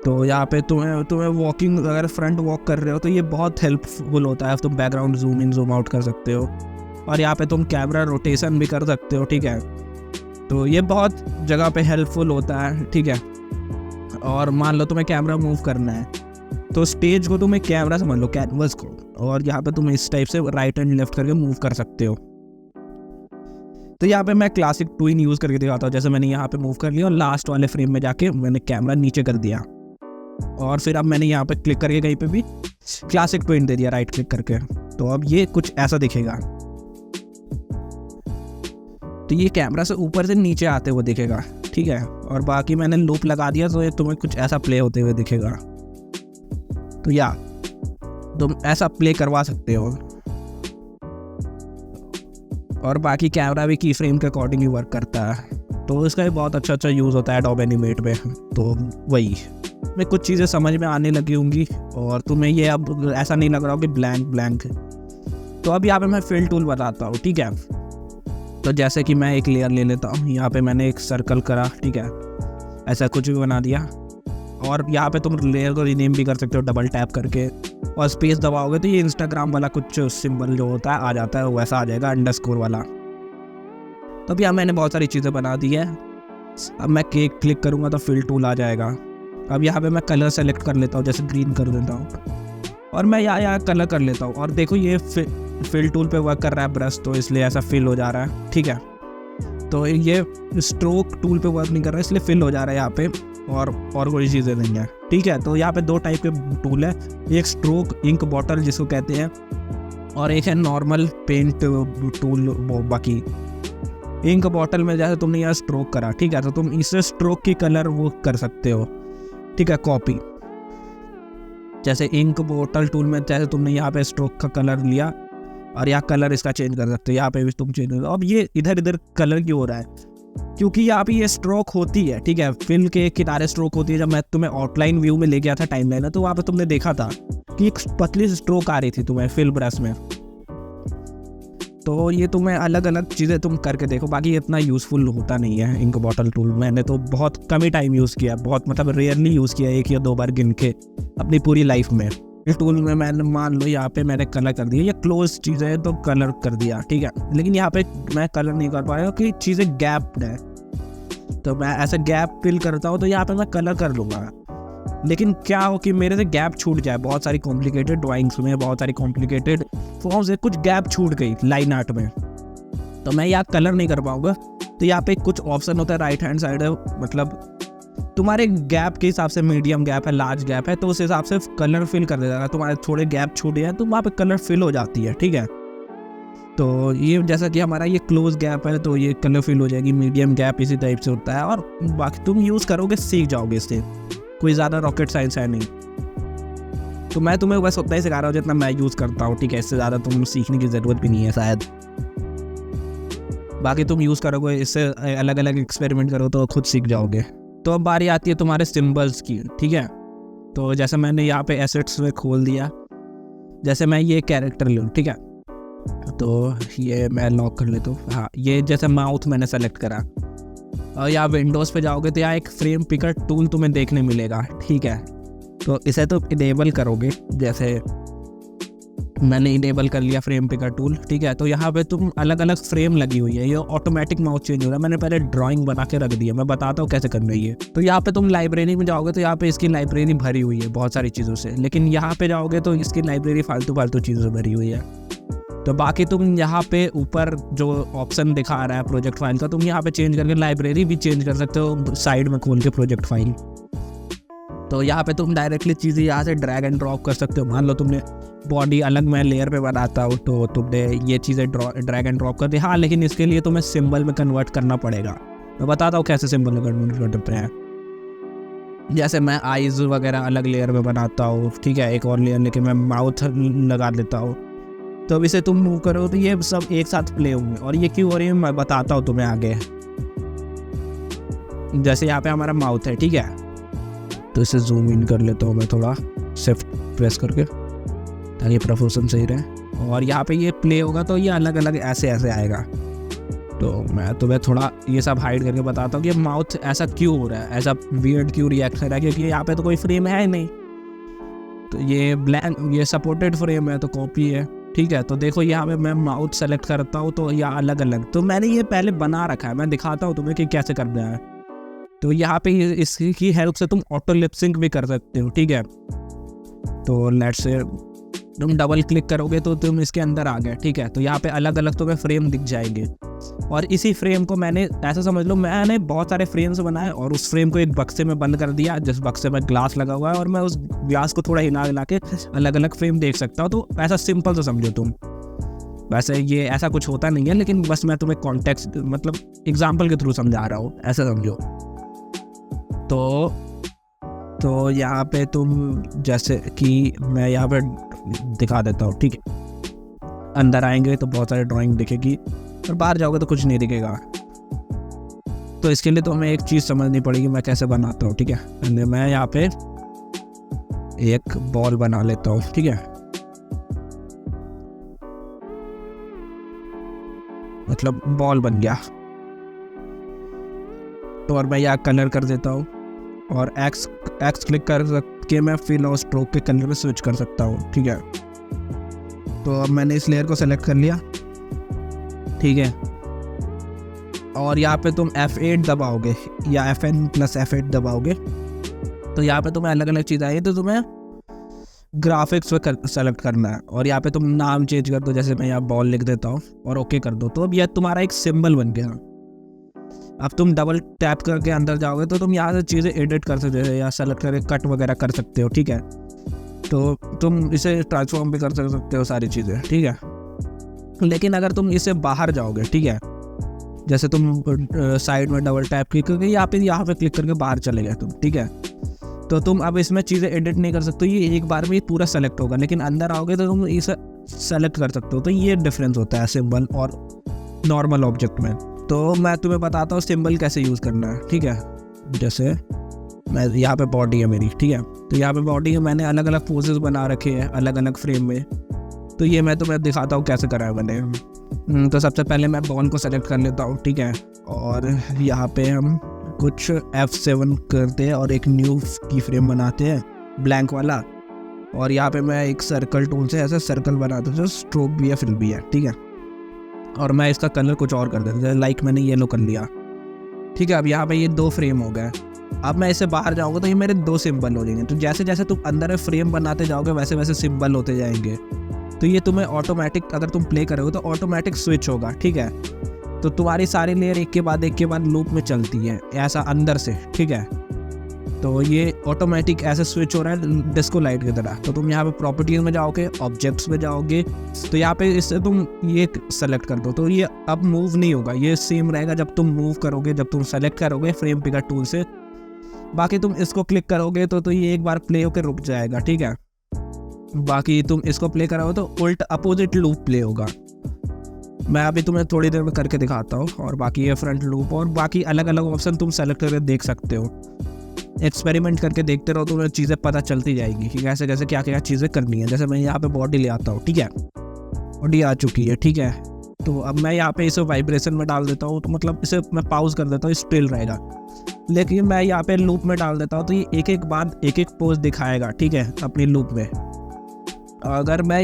S2: तो यहाँ पे तुम्हें वॉकिंग, अगर फ्रंट वॉक कर रहे हो तो ये बहुत हेल्पफुल होता है। तुम background zoom in zoom out कर सकते हो। और यहाँ पे तुम कैमरा रोटेशन भी कर सकते हो, ठीक है। तो ये बहुत जगह पे हेल्पफुल होता है, ठीक है। और मान लो तुम्हें कैमरा मूव करना है तो स्टेज को तुम्हें कैमरा समझ लो, कैनवस को, और यहाँ पे तुम इस टाइप से राइट एंड लेफ्ट करके मूव कर सकते हो। तो यहाँ पे मैं क्लासिक ट्विन यूज़ करके दिखाता हूँ। जैसे मैंने यहाँ पे मूव कर लिया और लास्ट वाले फ्रेम में जाके मैंने कैमरा नीचे कर दिया, और फिर अब मैंने यहाँ पे क्लिक करके कहीं पे भी क्लासिक ट्विन दे दिया राइट क्लिक करके। तो अब ये कुछ ऐसा दिखेगा। तो ये कैमरा से ऊपर से नीचे आते हुए दिखेगा, ठीक है। और बाकी मैंने लूप लगा दिया तो ये तुम्हें कुछ ऐसा प्ले होते हुए दिखेगा। तो या तुम ऐसा प्ले करवा सकते हो। और बाकी कैमरा भी की फ्रेम के अकॉर्डिंग ही वर्क करता है, तो इसका भी बहुत अच्छा यूज़ होता है एडोब एनिमेट में। तो वही में कुछ चीज़ें समझ में आने लगी होंगी और तुम्हें ये अब ऐसा नहीं लग रहा हो कि ब्लैंक। तो अब यहाँ पे मैं फिल टूल बताता हूँ, ठीक है। तो जैसे कि मैं एक लेयर ले लेता हूँ, यहाँ पे मैंने एक सर्कल करा, ठीक है, ऐसा कुछ भी बना दिया। और यहाँ पे तुम लेयर को रीनेम भी कर सकते हो डबल टैप करके, और स्पेस दबाओगे तो ये इंस्टाग्राम वाला कुछ सिंबल जो होता है आ जाता है, वैसा आ जाएगा अंडरस्कोर वाला। तो अब यहाँ मैंने बहुत सारी चीज़ें बना दी है। अब मैं क्लिक करूँगा तो फिल टूल आ जाएगा। अब यहाँ पे मैं कलर सेलेक्ट कर लेता हूँ, जैसे ग्रीन कर देता हूँ, और मैं यहाँ कलर कर लेता हूँ। और देखो ये फिल टूल पे वर्क कर रहा है ब्रश, तो इसलिए ऐसा फिल हो जा रहा है, ठीक है। तो ये स्ट्रोक टूल पे वर्क नहीं कर रहा है, इसलिए फिल हो जा रहा है यहाँ पे, और कोई चीज़ें नहीं है, ठीक है। तो यहाँ पे दो टाइप के टूल है, एक स्ट्रोक इंक बॉटल जिसको कहते हैं, और एक है नॉर्मल पेंट टूल। बाकी इंक बॉटल में जैसे तुमने यहाँ स्ट्रोक करा, ठीक है, तो तुम इससे स्ट्रोक की कलर वो कर सकते हो, ठीक है, कॉपी। जैसे इंक बॉटल टूल में जैसे तुमने यहाँ पे स्ट्रोक का कलर लिया और यहाँ कलर इसका चेंज कर सकते हो, यहाँ पे भी तुम चेंज कर। अब ये इधर इधर कलर क्यों हो रहा है? क्योंकि यहाँ पे ये स्ट्रोक होती है, ठीक है, फिल के किनारे स्ट्रोक होती है। जब मैं तुम्हें आउटलाइन व्यू में ले गया था टाइमलाइन में, तो वहाँ पे तुमने देखा था कि एक पतली स्ट्रोक आ रही थी तुम्हें फिल ब्रश में। तो ये तुम्हें अलग अलग चीज़ें तुम करके देखो। बाकी इतना यूज़फुल होता नहीं है इंक बॉटल टूल। मैंने तो बहुत कम ही टाइम यूज़ किया, बहुत मतलब रेयरली यूज़ किया, 1 या 2 बार गिन के अपनी पूरी लाइफ में। इस टूल में मैंने मान लो यहाँ पे मैंने कलर कर दिया, ये क्लोज चीज़ें है तो कलर कर दिया, ठीक है, लेकिन यहाँ पे मैं कलर नहीं कर पाया क्योंकि चीज़ें गैप्ड है। तो मैं ऐसे गैप फिल करता हूँ तो यहाँ पे मैं कलर कर लूँगा, लेकिन क्या हो कि मेरे से गैप छूट जाए। बहुत सारी कॉम्प्लिकेटेड ड्राइंग्स में, बहुत सारी कॉम्प्लिकेटेड फॉर्म से कुछ गैप छूट गई लाइन आर्ट में, तो मैं यहाँ कलर नहीं कर पाऊँगा। तो यहाँ पे कुछ ऑप्शन होता है राइट हैंड साइड है, मतलब तुम्हारे गैप के हिसाब से मीडियम गैप है, लार्ज गैप है, तो उस हिसाब से कलर फिल कर देगा। तुम्हारे थोड़े गैप छूट जाए तो वहाँ पे कलर फिल हो जाती है, ठीक है। तो ये जैसा कि हमारा ये क्लोज गैप है तो ये कलर फिल हो जाएगी, मीडियम गैप इसी टाइप से होता है। और बाकी तुम यूज़ करोगे, सीख जाओगे इससे, कोई ज़्यादा रॉकेट साइंस है नहीं। तो मैं तुम्हें बस उतना ही सिखा रहा हूँ जितना मैं यूज़ करता हूँ, ठीक है, इससे ज़्यादा तुम सीखने की ज़रूरत भी नहीं है शायद। बाकी तुम यूज़ करोगे, इससे अलग अलग एक्सपेरिमेंट करो तो खुद सीख जाओगे। तो अब बारी आती है तुम्हारे सिंबल्स की, ठीक है। तो जैसे मैंने यहाँ पे एसेट्स में खोल दिया, जैसे मैं ये कैरेक्टर लूँ, ठीक है, तो ये मैं लॉक कर लेता हूँ। हाँ, ये जैसे माउथ मैंने सेलेक्ट करा और यहाँ विंडोज़ पे जाओगे तो यहाँ एक फ्रेम पिकर टूल तुम्हें देखने मिलेगा, ठीक है। तो इसे तो इनेबल करोगे, जैसे मैंने इनेबल कर लिया फ्रेम पिकर टूल, ठीक है। तो यहाँ पे तुम अलग अलग फ्रेम लगी हुई है, ये ऑटोमेटिक माउथ चेंज हो रहा है। मैंने पहले ड्राइंग बना के रख दिया, मैं बताता हूँ कैसे करना है ये। तो यहाँ पे तुम लाइब्रेरी में जाओगे तो यहाँ पे इसकी लाइब्रेरी भरी हुई है बहुत सारी चीज़ों से, लेकिन यहाँ पे जाओगे तो इसकी लाइब्रेरी फालतू फालतू चीज़ों से भरी हुई है। तो बाकी तुम यहाँ पे ऊपर जो ऑप्शन दिखा रहा है प्रोजेक्ट फाइल का, तुम यहाँ पे चेंज करके लाइब्रेरी भी चेंज कर सकते हो साइड में खोल के प्रोजेक्ट फाइल। तो यहाँ पे तुम डायरेक्टली चीज़ें यहाँ से ड्रैग एंड ड्रॉप कर सकते हो। मान लो तुमने बॉडी अलग मैं लेयर पे बनाता हूँ तो तुमने ये चीज़ें ड्रैग एंड ड्रॉप कर दी। हाँ, लेकिन इसके लिए तुम्हें सिंबल में कन्वर्ट करना पड़ेगा। मैं बताता हूँ कैसे सिंबल में कन्वर्ट करते हैं। जैसे मैं आईज वगैरह अलग लेयर में बनाता हूँ, ठीक है, एक और लेयर लेके मैं माउथ लगा देता हूँ। तो अब इसे तुम मूव करो तो ये सब एक साथ प्ले होंगे। और ये क्यों हो रही है मैं बताता हूँ तुम्हें आगे। जैसे यहाँ पे हमारा माउथ है, ठीक है, तो इसे जूम इन कर लेता हूँ मैं थोड़ा, शिफ्ट प्रेस करके, ताकि प्रोपोर्शन सही रहे। और यहाँ पे ये प्ले होगा तो ये अलग अलग ऐसे ऐसे आएगा। तो मैं तुम्हें थोड़ा ये सब हाइड करके बताता हूँ कि माउथ ऐसा क्यों हो रहा है, ऐसा वियर्ड क्यों रिएक्ट कर रहा है, क्योंकि यहाँ पे तो कोई फ्रेम है नहीं। तो ये ब्लैंक, ये सपोर्टेड फ्रेम है तो कॉपी है, ठीक है। तो देखो यहाँ पे मैं माउथ सेलेक्ट करता हूँ तो यहाँ अलग अलग, तो मैंने ये पहले बना रखा है, मैं दिखाता हूँ तुम्हें कि कैसे करना है। तो यहाँ पे इसकी हेल्प से तुम ऑटो लिप सिंक भी कर सकते हो, ठीक है। तो लेट्स से तुम डबल क्लिक करोगे तो तुम इसके अंदर आ गए, ठीक है। तो यहाँ पे अलग अलग तुम्हें फ्रेम दिख जाएंगे। और इसी फ्रेम को मैंने, ऐसा समझ लो मैंने बहुत सारे फ्रेम्स बनाए और उस फ्रेम को एक बक्से में बंद कर दिया, जिस बक्से में ग्लास लगा हुआ है, और मैं उस ग्लास को थोड़ा हिला के अलग अलग फ्रेम देख सकता हूँ। तो ऐसा सिंपल तो समझो तुम। वैसे ये ऐसा कुछ होता नहीं है, लेकिन बस मैं तुम्हें कॉन्टेक्स्ट मतलब एग्जाम्पल के थ्रू समझा रहा हूँ, ऐसा समझो। तो यहाँ पे तुम, जैसे कि मैं यहाँ पे दिखा देता हूँ, ठीक है। अंदर आएंगे तो बहुत सारी ड्राइंग दिखेगी और बाहर जाओगे तो कुछ नहीं दिखेगा। तो इसके लिए तो हमें एक चीज़ समझनी पड़ेगी, मैं कैसे बनाता हूँ, ठीक है। मैं यहाँ पे एक बॉल बना लेता हूँ, ठीक है, मतलब बॉल बन गया। तो और मैं यहाँ कलर कर देता हूँ और एक्स क्लिक करके मैं फिल और स्ट्रोक के कलर में स्विच कर सकता हूँ, ठीक है। तो अब मैंने इस लेयर को सेलेक्ट कर लिया, ठीक है। और यहाँ पे तुम F8 दबाओगे या FN+F8 दबाओगे तो यहाँ पे तुम्हें अलग अलग चीज़ आएगी। तो तुम्हें ग्राफिक्स पे सेलेक्ट करना है और यहाँ पे तुम नाम चेंज कर दो, जैसे मैं यहाँ बॉल लिख देता हूँ और ओके कर दो। तो अब यह तुम्हारा एक सिंबल बन गया। अब तुम डबल टैप करके अंदर जाओगे तो तुम यहाँ से चीज़ें एडिट कर सकते हो या सेलेक्ट करके कट वगैरह कर सकते हो, ठीक है। तो तुम इसे ट्रांसफॉर्म भी कर सकते हो सारी चीज़ें, ठीक है। लेकिन अगर तुम इसे बाहर जाओगे, ठीक है, जैसे तुम साइड में डबल टैप क्लिक करके यहाँ पे क्लिक करके बाहर चले गए तुम, ठीक है। तो तुम अब इसमें चीज़ें एडिट नहीं कर सकते, ये एक बार में ये पूरा सेलेक्ट होगा, लेकिन अंदर आओगे तो तुम इसे सेलेक्ट कर सकते हो। तो ये डिफरेंस होता है सिंबल और नॉर्मल ऑब्जेक्ट में। तो मैं तुम्हें बताता हूँ सिंबल कैसे यूज़ करना है, ठीक है। जैसे मैं यहाँ पे बॉडी है मेरी, ठीक है। तो यहाँ पे बॉडी है, मैंने अलग अलग पोजेस बना रखे हैं अलग अलग फ्रेम में। तो ये मैं तुम्हें दिखाता हूँ कैसे करा है मैंने। तो सबसे पहले मैं बॉन को सेलेक्ट कर लेता हूँ, ठीक है। और यहाँ पे हम कुछ F7 करते हैं और एक न्यू की फ्रेम बनाते हैं ब्लैंक वाला। और यहाँ पे मैं एक सर्कल टूल से ऐसे सर्कल बनाता हूँ जो स्ट्रोक भी है फिल भी है, ठीक है। और मैं इसका कलर कुछ और कर देता हूँ, लाइक मैंने येलो कर लिया, ठीक है। अब यहाँ पे ये 2 फ्रेम हो गए। अब मैं इससे बाहर जाऊँगा तो ये मेरे 2 सिंबल हो जाएंगे। तो जैसे जैसे तुम अंदर फ्रेम बनाते जाओगे वैसे वैसे सिंबल होते जाएंगे। तो ये तुम्हें ऑटोमेटिक, अगर तुम प्ले करोगे तो ऑटोमेटिक स्विच होगा, ठीक है। तो तुम्हारी सारी लेयर एक के बाद लूप में चलती है ऐसा अंदर से, ठीक है। तो ये ऑटोमेटिक ऐसे स्विच हो रहा है डिस्को लाइट की तरह। तो तुम यहाँ पे प्रॉपर्टीज में जाओगे, ऑब्जेक्ट्स में जाओगे, तो यहाँ पे इससे तुम ये सेलेक्ट कर दो। तो ये अब मूव नहीं होगा, ये सेम रहेगा जब तुम मूव करोगे, जब तुम सेलेक्ट करोगे फ्रेम पिकर टूल से। बाकी तुम इसको क्लिक करोगे तो ये एक बार प्ले होकर रुक जाएगा, ठीक है। बाकी तुम इसको प्ले कराओ तो उल्ट अपोजिट लूप प्ले होगा। मैं अभी तुम्हें थोड़ी देर में करके दिखाता हूँ। और बाकी ये फ्रंट लूप और बाकी अलग अलग ऑप्शन तुम सेलेक्ट करके देख सकते हो। एक्सपेरिमेंट करके देखते रहो, तुम्हें चीज़ें पता चलती जाएगी कि कैसे कैसे क्या क्या चीज़ें करनी है। जैसे मैं यहाँ पे बॉडी ले आता हूँ, ठीक है। बॉडी आ चुकी है, ठीक है। तो अब मैं यहाँ पे इसे वाइब्रेशन में डाल देता हूँ, तो मतलब इसे मैं पॉज कर देता हूँ, स्टिल रहेगा। लेकिन मैं यहाँ पे लूप में डाल देता हूँ तो ये एक एक बार एक एक पोज दिखाएगा, ठीक है, अपनी लूप में। अगर मैं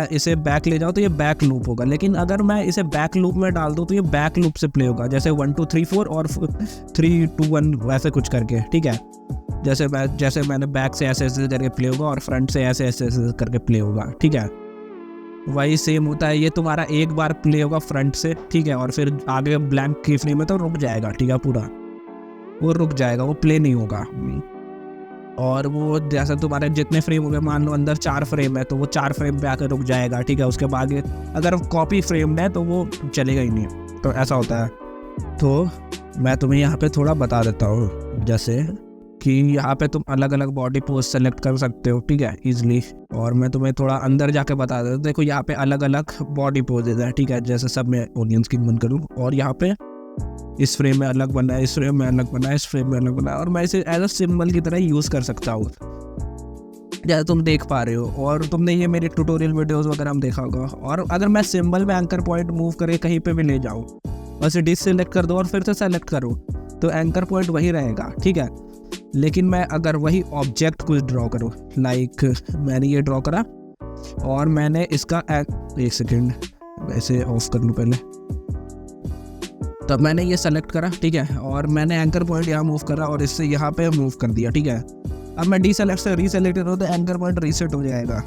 S2: इसे बैक ले जाऊँ तो ये बैक लूप होगा। लेकिन अगर मैं इसे बैक लूप में डाल दूँ तो ये बैक लूप से प्ले होगा, जैसे 1 2 3 4 और 3 2 1 वैसे कुछ करके, ठीक है। जैसे मैंने बैक से ऐसे ऐसे करके प्ले होगा और फ्रंट से ऐसे ऐसे ऐसे करके प्ले होगा, ठीक है। वही सेम होता है, ये तुम्हारा एक बार प्ले होगा फ्रंट से, ठीक है। और फिर आगे ब्लैंक की फ्रेम में तो रुक जाएगा, ठीक है, पूरा वो रुक जाएगा, वो प्ले नहीं होगा। और वो जैसे तुम्हारे जितने फ्रेम हो गए, मान लो अंदर 4 फ्रेम है तो वो 4 फ्रेम पे आकर रुक जाएगा, ठीक है। उसके बाद अगर कॉपी फ्रेम है तो वो चलेगा ही नहीं। तो ऐसा होता है। तो मैं तुम्हें यहाँ पे थोड़ा बता देता हूँ, जैसे कि यहाँ पे तुम अलग अलग बॉडी पोज सेलेक्ट कर सकते हो, ठीक है, ईजिली। और मैं तुम्हें थोड़ा अंदर जाके बता देता हूँ। देखो यहाँ पे अलग अलग बॉडी पोजेज है, ठीक है। जैसे सब मैं ऑनियन स्किन बंद करूँ और यहाँ पे इस फ्रेम में अलग बना है, इस फ्रेम में अलग बना है, इस फ्रेम में अलग बना है। और मैं इसे एज अ सिंबल की तरह यूज़ कर सकता हूँ, जैसे तुम देख पा रहे हो। और तुमने ये मेरे ट्यूटोरियल वीडियोस वगैरह हम देखा होगा। और अगर मैं सिंबल में एंकर पॉइंट मूव करके कहीं पे भी ले जाऊँ, बस डिससेलेक्ट कर दो और फिर से सेलेक्ट करो, तो एंकर पॉइंट वही रहेगा, ठीक है। लेकिन मैं अगर वही ऑब्जेक्ट कुछ ड्रॉ करूँ, लाइक मैंने ये ड्रॉ करा और मैंने इसका एक सेकेंड वैसे ऑफ कर लूँ पहले। तब मैंने ये सेलेक्ट करा, ठीक है। और मैंने एंकर पॉइंट यहाँ मूव करा और इससे यहाँ पे मूव कर दिया, ठीक है। अब मैं डीसेलेक्ट से रीसेलेक्ट करूँ तो एंकर पॉइंट रीसेट हो जाएगा।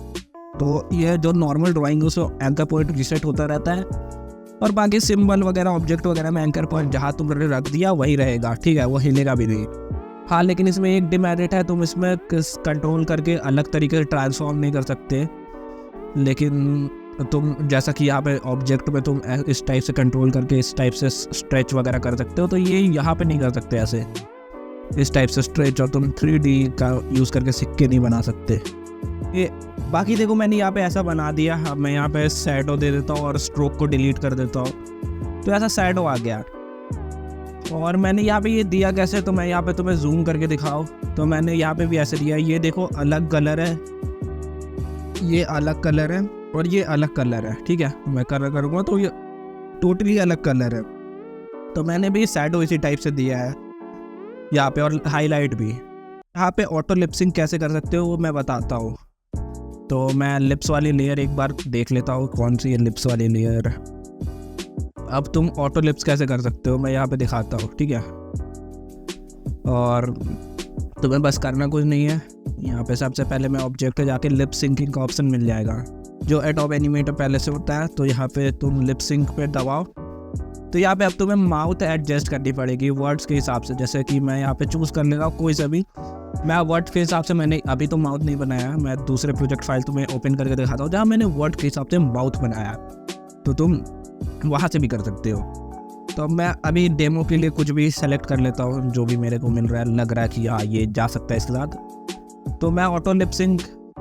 S2: तो ये जो नॉर्मल ड्राइंग है उसमें एंकर पॉइंट रीसेट होता रहता है। और बाकी सिंबल वगैरह ऑब्जेक्ट वगैरह में एंकर पॉइंट जहाँ तुमने रख दिया वही रहेगा, ठीक है, वो हिलेगा भी नहीं। हाँ, लेकिन इसमें एक डिमेरिट है, तुम इसमें कंट्रोल करके अलग तरीके से ट्रांसफॉर्म नहीं कर सकते। लेकिन तुम जैसा कि यहाँ पे ऑब्जेक्ट में तुम इस टाइप से कंट्रोल करके इस टाइप से स्ट्रेच वगैरह कर सकते हो, तो ये यहाँ पे नहीं कर सकते ऐसे इस टाइप से स्ट्रेच। और तुम 3D का यूज़ करके सिक्के नहीं बना सकते ये। बाकी देखो मैंने यहाँ पे ऐसा बना दिया। अब मैं यहाँ पे शैडो दे देता हूँ और स्ट्रोक को डिलीट कर देता हूँ, तो ऐसा शैडो आ गया। और मैंने यहाँ पे ये दिया कैसे, तो मैं यहाँ पे तुम्हें जूम करके दिखाऊँ तो मैंने यहाँ पे भी ऐसे दिया। ये देखो अलग कलर है, ये अलग कलर है और ये अलग कलर है, ठीक है। मैं कलर करूँगा तो ये टोटली अलग कलर है। तो मैंने भी शैडो इसी टाइप से दिया है यहाँ पे, और हाईलाइट भी। यहाँ पे ऑटो लिपसिंग कैसे कर सकते हो वो मैं बताता हूँ। तो मैं लिप्स वाली लेयर एक बार देख लेता हूँ, कौन सी है लिप्स वाली लेयर। अब तुम ऑटो लिप्स कैसे कर सकते हो मैं यहाँ पे दिखाता हूँ, ठीक है। और तुम्हें बस करना कुछ नहीं है, यहाँ पे सबसे पहले मैं ऑब्जेक्ट पे जाके लिप सिंकिंग का ऑप्शन मिल जाएगा जो एडोब एनिमेटर पहले से होता है। तो यहाँ पे तुम लिप सिंक पे दबाओ, तो यहाँ पे अब तुम्हें माउथ एडजस्ट करनी पड़ेगी वर्ड्स के हिसाब से। जैसे कि मैं यहाँ पे चूज़ कर लेगा कोई सा भी, मैं वर्ड के हिसाब से, मैंने अभी तो माउथ नहीं बनाया, मैं दूसरे प्रोजेक्ट फाइल तुम्हें ओपन करके दिखाता हूँ जहाँ मैंने वर्ड के हिसाब से माउथ बनाया। तो तुम वहाँ से भी कर सकते हो। तो अब मैं अभी डेमो के लिए कुछ भी सेलेक्ट कर लेता हूँ जो भी मेरे को मिल रहा है, लग रहा है कि हाँ ये जा सकता है इसके साथ। तो मैं ऑटो लिपसिंग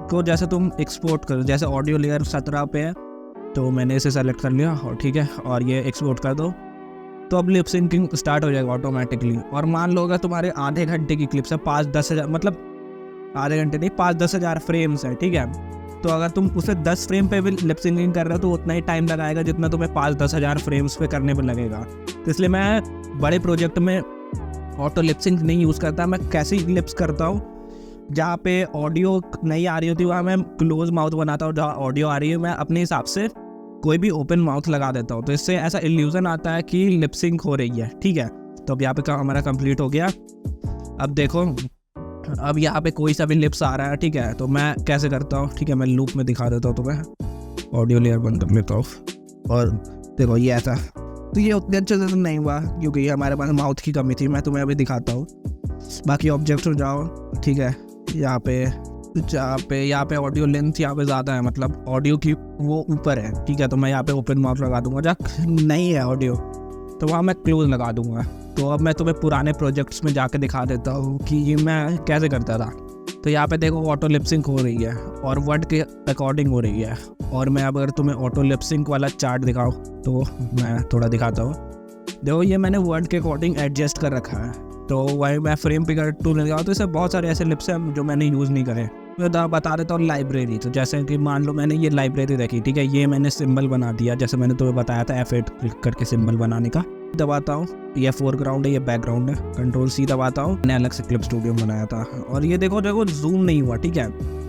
S2: को जैसे तुम एक्सपोर्ट करो, जैसे ऑडियो लेयर 17 पे है तो मैंने इसे सेलेक्ट कर लिया और ठीक है, और ये एक्सपोर्ट कर दो तो अब लिप सिंकिंग स्टार्ट हो जाएगा ऑटोमेटिकली। और मान लो अगर तुम्हारे आधे घंटे की क्लिप्स है, 5-10 हज़ार, मतलब आधे घंटे नहीं 5-10 हज़ार फ्रेम्स है, ठीक है, तो अगर तुम उसे 10 फ्रेम पे भी लिप सिंकिंग कर रहे हो तो उतना ही टाइम लगाएगा जितना तुम्हें 5-10 हज़ार फ्रेम्स पे करने पर लगेगा। तो इसलिए मैं बड़े प्रोजेक्ट में ऑटो लिप सिंक नहीं यूज़ करता। मैं कैसी लिप्स करता हूँ, जहाँ पे ऑडियो नहीं आ रही होती वहाँ मैं क्लोज माउथ बनाता हूँ, जहाँ ऑडियो आ रही है मैं अपने हिसाब से कोई भी ओपन माउथ लगा देता हूँ। तो इससे ऐसा इल्यूजन आता है कि लिप सिंक हो रही है, ठीक है। तो अब यहाँ पे काम हमारा कंप्लीट हो गया। अब देखो, अब यहाँ पे कोई सा भी लिप्स आ रहा है, ठीक है, तो मैं कैसे करता हूँ, ठीक है, मैं लूप में दिखा देता हूँ तुम्हें। ऑडियो लेयर बंद कर लेता हूँ और देखो ये ऐसा, तो ये उतने अच्छे से तो नहीं हुआ क्योंकि हमारे पास माउथ की कमी थी। मैं तुम्हें अभी दिखाता हूँ। बाकी ऑब्जेक्ट हो जाओ, ठीक है, यहाँ पे ऑडियो लेंथ यहाँ पे ज़्यादा है, मतलब ऑडियो की वो ऊपर है, ठीक है, तो मैं यहाँ पे ओपन माउथ लगा दूंगा। जहाँ नहीं है ऑडियो तो वहाँ मैं क्लोज लगा दूंगा। तो अब मैं तुम्हें पुराने प्रोजेक्ट्स में जाके दिखा देता हूँ कि ये मैं कैसे करता था। तो यहाँ पे देखो ऑटो लिपसिंक हो रही है और वर्ड के अकॉर्डिंग हो रही है। और मैं अब अगर तुम्हें ऑटो लिपसिंक वाला चार्ट दिखाऊँ तो मैं थोड़ा दिखाता हूँ। देखो ये मैंने वर्ड के अकॉर्डिंग एडजस्ट कर रखा है। तो वही मैं फ्रेम पिकर टूल लगाऊँ तो इससे बहुत सारे ऐसे लिप्स हैं जो मैंने यूज़ नहीं करे। मैं बता देता हूँ लाइब्रेरी। तो जैसे कि मान लो मैंने ये लाइब्रेरी रखी, ठीक है, ये मैंने सिंबल बना दिया जैसे मैंने तुम्हें बताया था F8 क्लिक करके सिंबल बनाने का। दबाता हूँ, ये फोरग्राउंड है, ये बैकग्राउंड है, Ctrl+C दबाता हूँ। मैंने अलग से क्लिप स्टूडियो बनाया था और ये देखो जूम नहीं हुआ, ठीक है,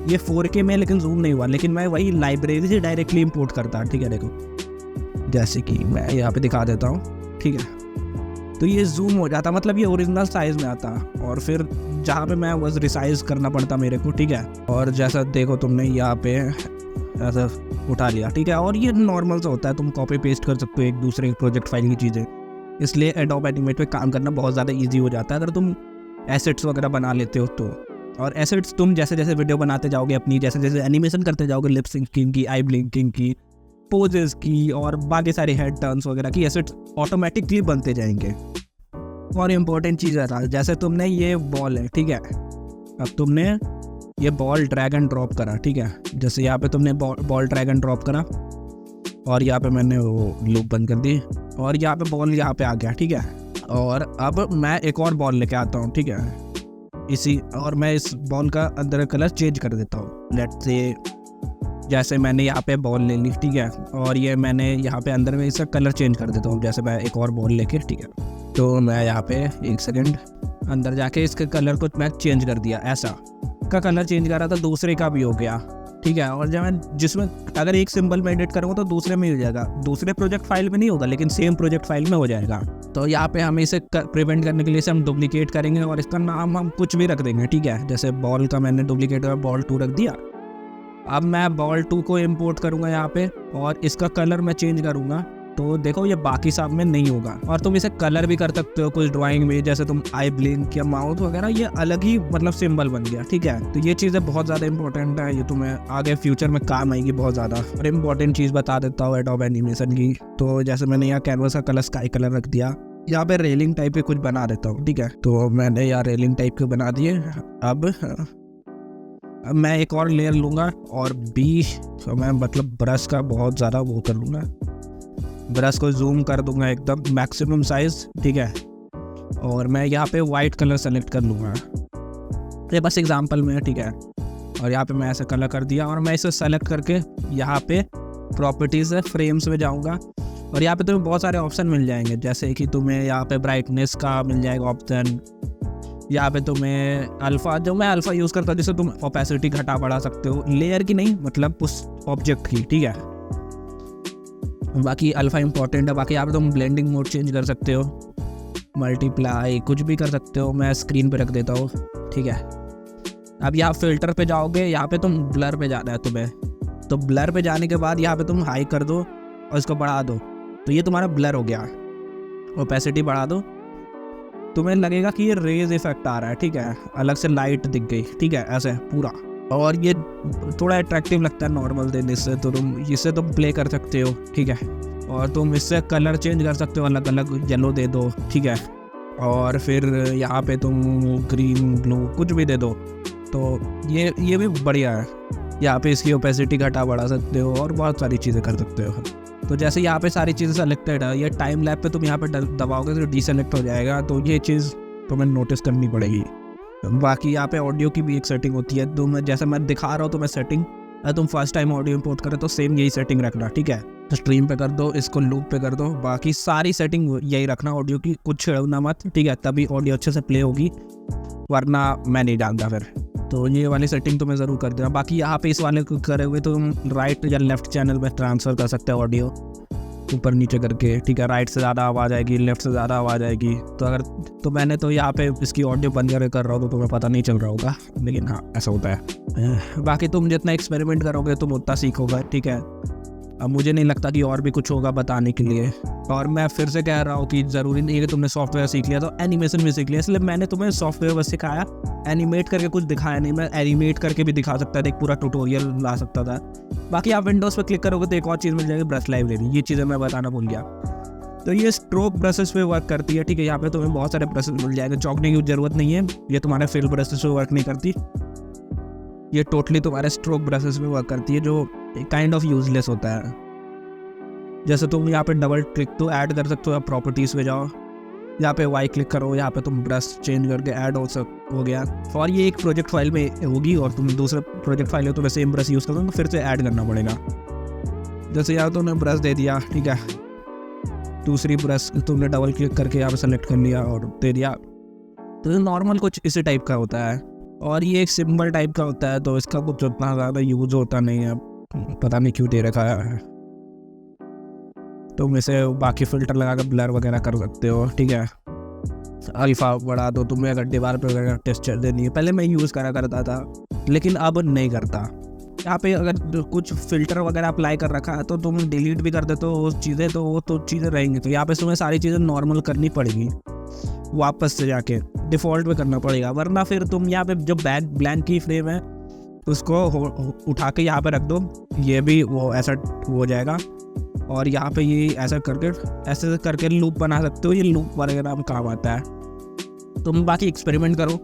S2: ये 4K में लेकिन जूम नहीं हुआ, लेकिन मैं वही लाइब्रेरी से डायरेक्टली इम्पोर्ट करता, ठीक है। देखो जैसे कि मैं यहाँ पे दिखा देता हूँ, ठीक है, तो ये जूम हो जाता, मतलब ये ओरिजिनल साइज़ में आता। और फिर जहाँ पे मैं बस रिसाइज करना पड़ता मेरे को, ठीक है। और जैसा देखो तुमने यहाँ पे ऐसा उठा लिया, ठीक है, और ये नॉर्मल सा होता है, तुम कॉपी पेस्ट कर सकते हो एक दूसरे प्रोजेक्ट फाइल की चीज़ें। इसलिए एडोब एनिमेट पे काम करना बहुत ज़्यादा ईजी हो जाता है अगर तुम एसेट्स वगैरह बना लेते हो तो। और एसेट्स तुम जैसे जैसे वीडियो बनाते जाओगे अपनी, जैसे जैसे एनिमेशन करते जाओगे, लिप सिंकिंग की, आई ब्लिंकिंग की, पोजेस की और बाकी सारे हेड टर्न्स वगैरह की एसेट्स ऑटोमेटिकली बनते जाएंगे। और इम्पोर्टेंट चीज़ है, जैसे तुमने ये बॉल है, ठीक है, अब तुमने ये बॉल ड्रैग एंड ड्रॉप करा, ठीक है, जैसे यहाँ पे तुमने बॉल ड्रैग एंड ड्रॉप करा और यहाँ पे मैंने वो लूप बंद कर दी और यहाँ पे बॉल यहाँ पे आ गया, ठीक है। और अब मैं एक और बॉल लेके आता हूँ, ठीक है, और मैं इस बॉल का अंदर कलर चेंज कर देता हूँ। लेट्स से जैसे मैंने यहाँ पे बॉल ले ली, ठीक है, और ये मैंने यहाँ पे अंदर में इसका कलर चेंज कर देता हूँ। जैसे मैं एक और बॉल लेके, ठीक है, तो मैं यहाँ पे एक सेकंड अंदर जाके इसके कलर को मैं चेंज कर दिया, ऐसा का कलर चेंज कर रहा था, दूसरे का भी हो गया, ठीक है। और जब मैं जिसमें अगर एक सिंबल में एडिट करूँगा तो दूसरे में हो जाएगा, दूसरे प्रोजेक्ट फाइल में नहीं होगा लेकिन सेम प्रोजेक्ट फाइल में हो जाएगा। तो यहाँ पे हम इसे प्रिवेंट करने के लिए हम डुप्लीकेट करेंगे और इसका नाम हम कुछ भी रख देंगे, ठीक है। जैसे बॉल का मैंने डुप्लीकेट कर बॉल 2 रख दिया। अब मैं बॉल 2 को इम्पोर्ट करूँगा यहाँ पे और इसका कलर मैं चेंज करूँगा, तो देखो ये बाकी सब में नहीं होगा। और तुम इसे कलर भी कर सकते हो कुछ ड्राइंग में, जैसे तुम आई ब्लिंक या माउथ वगैरह, ये अलग ही मतलब सिंबल बन गया, ठीक है। तो ये चीज़ें बहुत ज़्यादा इंपॉर्टेंट है, ये तुम्हें आगे फ्यूचर में काम आएगी बहुत ज़्यादा। और इम्पॉर्टेंट चीज़ बता देता हूँ एडोब एनिमेशन की। तो जैसे मैंने यहाँ कैनवस का कलर स्काई कलर रख दिया, यहाँ पे रेलिंग टाइप के कुछ बना देता हूँ, ठीक है। तो मैंने यहाँ रेलिंग टाइप के बना दिए। अब मैं एक और लेयर लूँगा और तो मैं मतलब ब्रश का बहुत ज़्यादा वो कर लूँगा, ब्रश को जूम कर दूंगा एकदम मैक्सिमम साइज, ठीक है। और मैं यहाँ पे वाइट कलर सेलेक्ट कर लूँगा, ये बस एग्जांपल में है, ठीक है। और यहाँ पे मैं ऐसा कलर कर दिया और मैं इसे सेलेक्ट करके यहाँ पे प्रॉपर्टीज़ है फ्रेम्स में जाऊँगा और यहाँ पे तुम्हें बहुत सारे ऑप्शन मिल जाएंगे, जैसे कि तुम्हें यहाँ पे ब्राइटनेस का मिल जाएगा ऑप्शन, यहाँ पे तुम्हें अल्फ़ा, जो मैं अल्फ़ा यूज़ करता हूँ, जिससे तुम ओपेसिटी घटा बढ़ा सकते हो, लेयर की नहीं मतलब उस ऑब्जेक्ट की, ठीक है। बाकी अल्फ़ा इंपॉर्टेंट है। बाकी यहाँ पे तुम ब्लेंडिंग मोड चेंज कर सकते हो, मल्टीप्लाई कुछ भी कर सकते हो, मैं स्क्रीन पे रख देता हूँ, ठीक है। अब यहाँ फिल्टर पे जाओगे, यहाँ पे तुम ब्लर पे जाना है तुम्हें, तो ब्लर पे जाने के बाद यहाँ पे तुम हाई कर दो और इसको बढ़ा दो, तो ये तुम्हारा ब्लर हो गया। ओपेसिटी बढ़ा दो, तुम्हें लगेगा कि ये रेज इफेक्ट आ रहा है, ठीक है, अलग से लाइट दिख गई, ठीक है, ऐसे पूरा। और ये थोड़ा अट्रैक्टिव लगता है नॉर्मल दिन इससे, तो तुम इससे तुम प्ले कर सकते हो, ठीक है। और तुम इससे कलर चेंज कर सकते हो, अलग अलग येलो दे दो, ठीक है। और फिर यहाँ पे तुम ग्रीन ब्लू कुछ भी दे दो, तो ये भी बढ़िया है। यहाँ पे इसकी ओपेसिटी घटा बढ़ा सकते हो और बहुत सारी चीज़ें कर सकते हो। तो जैसे यहाँ पे सारी चीज़ें सेलेक्टेड है, ये टाइम लैप पे तुम यहाँ पे दबाओगे तो डीसेलेक्ट हो जाएगा, तो ये चीज़ तुम्हें नोटिस करनी पड़ेगी। बाकी यहाँ पे ऑडियो की भी एक सेटिंग होती है, तो मैं जैसे मैं दिखा रहा हूँ तुम्हें सेटिंग, तुम फर्स्ट टाइम ऑडियो इंपोर्ट करें तो सेम यही सेटिंग रखना, ठीक है। तो स्ट्रीम पे कर दो, इसको लूप पे कर दो, बाकी सारी सेटिंग यही रखना ऑडियो की, कुछ छेड़ना मत, ठीक है, तभी ऑडियो अच्छे से प्ले होगी, वरना मैं नहीं जानता फिर। तो ये वाली सेटिंग तुम्हें ज़रूर कर देना। बाकी यहाँ पे इस वाले को करे हुए तो तुम राइट या लेफ्ट चैनल में ट्रांसफ़र कर सकते हो ऑडियो, ऊपर नीचे करके, ठीक है। राइट से ज़्यादा आवाज़ आएगी, लेफ्ट से ज़्यादा आवाज़ आएगी। तो मैंने तो यहाँ पे इसकी ऑडियो बंद करके कर रहा हूँ, तो तुम्हें पता नहीं चल रहा होगा, लेकिन हाँ ऐसा होता है। बाकी तुम जितना एक्सपेरिमेंट करोगे तुम उतना सीखोगे, ठीक है। अब मुझे नहीं लगता कि और भी कुछ होगा बताने के लिए, और मैं फिर से कह रहा हूँ कि ज़रूरी नहीं है कि तुमने सॉफ्टवेयर सीख लिया तो एनिमेशन भी सीख लिया, इसलिए मैंने तुम्हें सॉफ्टवेयर बस सिखाया, एनिमेट करके कुछ दिखाया नहीं। मैं एनिमेट करके भी दिखा सकता था, एक पूरा ट्यूटोरियल ला सकता था। बाकी आप विंडोज़ पर क्लिक करोगे तो एक और चीज़ मिल जाएगी, ब्रश लाइब्रेरी, ये चीज़ें मैं बताना भूल गया। तो ये स्ट्रोक ब्रशेस पे वर्क करती है, ठीक है। यहाँ पे तुम्हें बहुत सारे ब्रशेस मिल जाएंगे, चौंकने की ज़रूरत नहीं है, ये तुम्हारे फिल ब्रशेस पे वर्क नहीं करती, ये टोटली तुम्हारे स्ट्रोक ब्रशेस पे वर्क करती है, जो काइंड ऑफ यूजलेस होता है। जैसे तुम यहाँ पे डबल क्लिक तो ऐड कर सकते हो, या प्रॉपर्टीज़ पे जाओ, यहाँ पे वाई क्लिक करो, यहाँ पे तुम ब्रश चेंज करके ऐड हो गया। और ये एक प्रोजेक्ट फाइल में होगी, और तुम दूसरे प्रोजेक्ट फाइल में तुम्हें सेम ब्रश यूज़ करो तो फिर से ऐड करना पड़ेगा। जैसे यहाँ तुमने ब्रश दे दिया, ठीक है, दूसरी ब्रश तुमने डबल क्लिक करके यहाँ पे सेलेक्ट कर लिया और दे दिया, तो नॉर्मल कुछ इसी टाइप का होता है। और ये एक सिंबल टाइप का होता है, तो इसका कुछ उतना ज़्यादा यूज़ होता नहीं है, पता नहीं क्यों दे रखा है। तुम इसे बाकी फ़िल्टर लगा कर ब्लर वगैरह कर सकते हो, ठीक है। अल्फ़ा बढ़ा दो, तुम्हें अगर दीवार पर वगैरह टेक्सचर देनी है, पहले मैं यूज़ करा करता था लेकिन अब नहीं करता। यहाँ पे अगर कुछ फ़िल्टर वगैरह अप्लाई कर रखा है तो तुम डिलीट भी कर देते हो वो चीज़ें, तो वो तो चीज़ें रहेंगी। तो यहाँ पे तुम्हें सारी चीज़ें नॉर्मल करनी पड़ेगी, वापस से जाके डिफ़ॉल्ट पे करना पड़ेगा, वरना फिर तुम यहाँ पे जो ब्लैंक की फ्रेम है उसको उठा के यहाँ पे रख दो, ये भी वो ऐसा हो जाएगा। और यहाँ पे ये ऐसा करके लूप बना सकते हो, ये लूप वगैरह में काम आता है। तुम बाकी एक्सपेरिमेंट करो,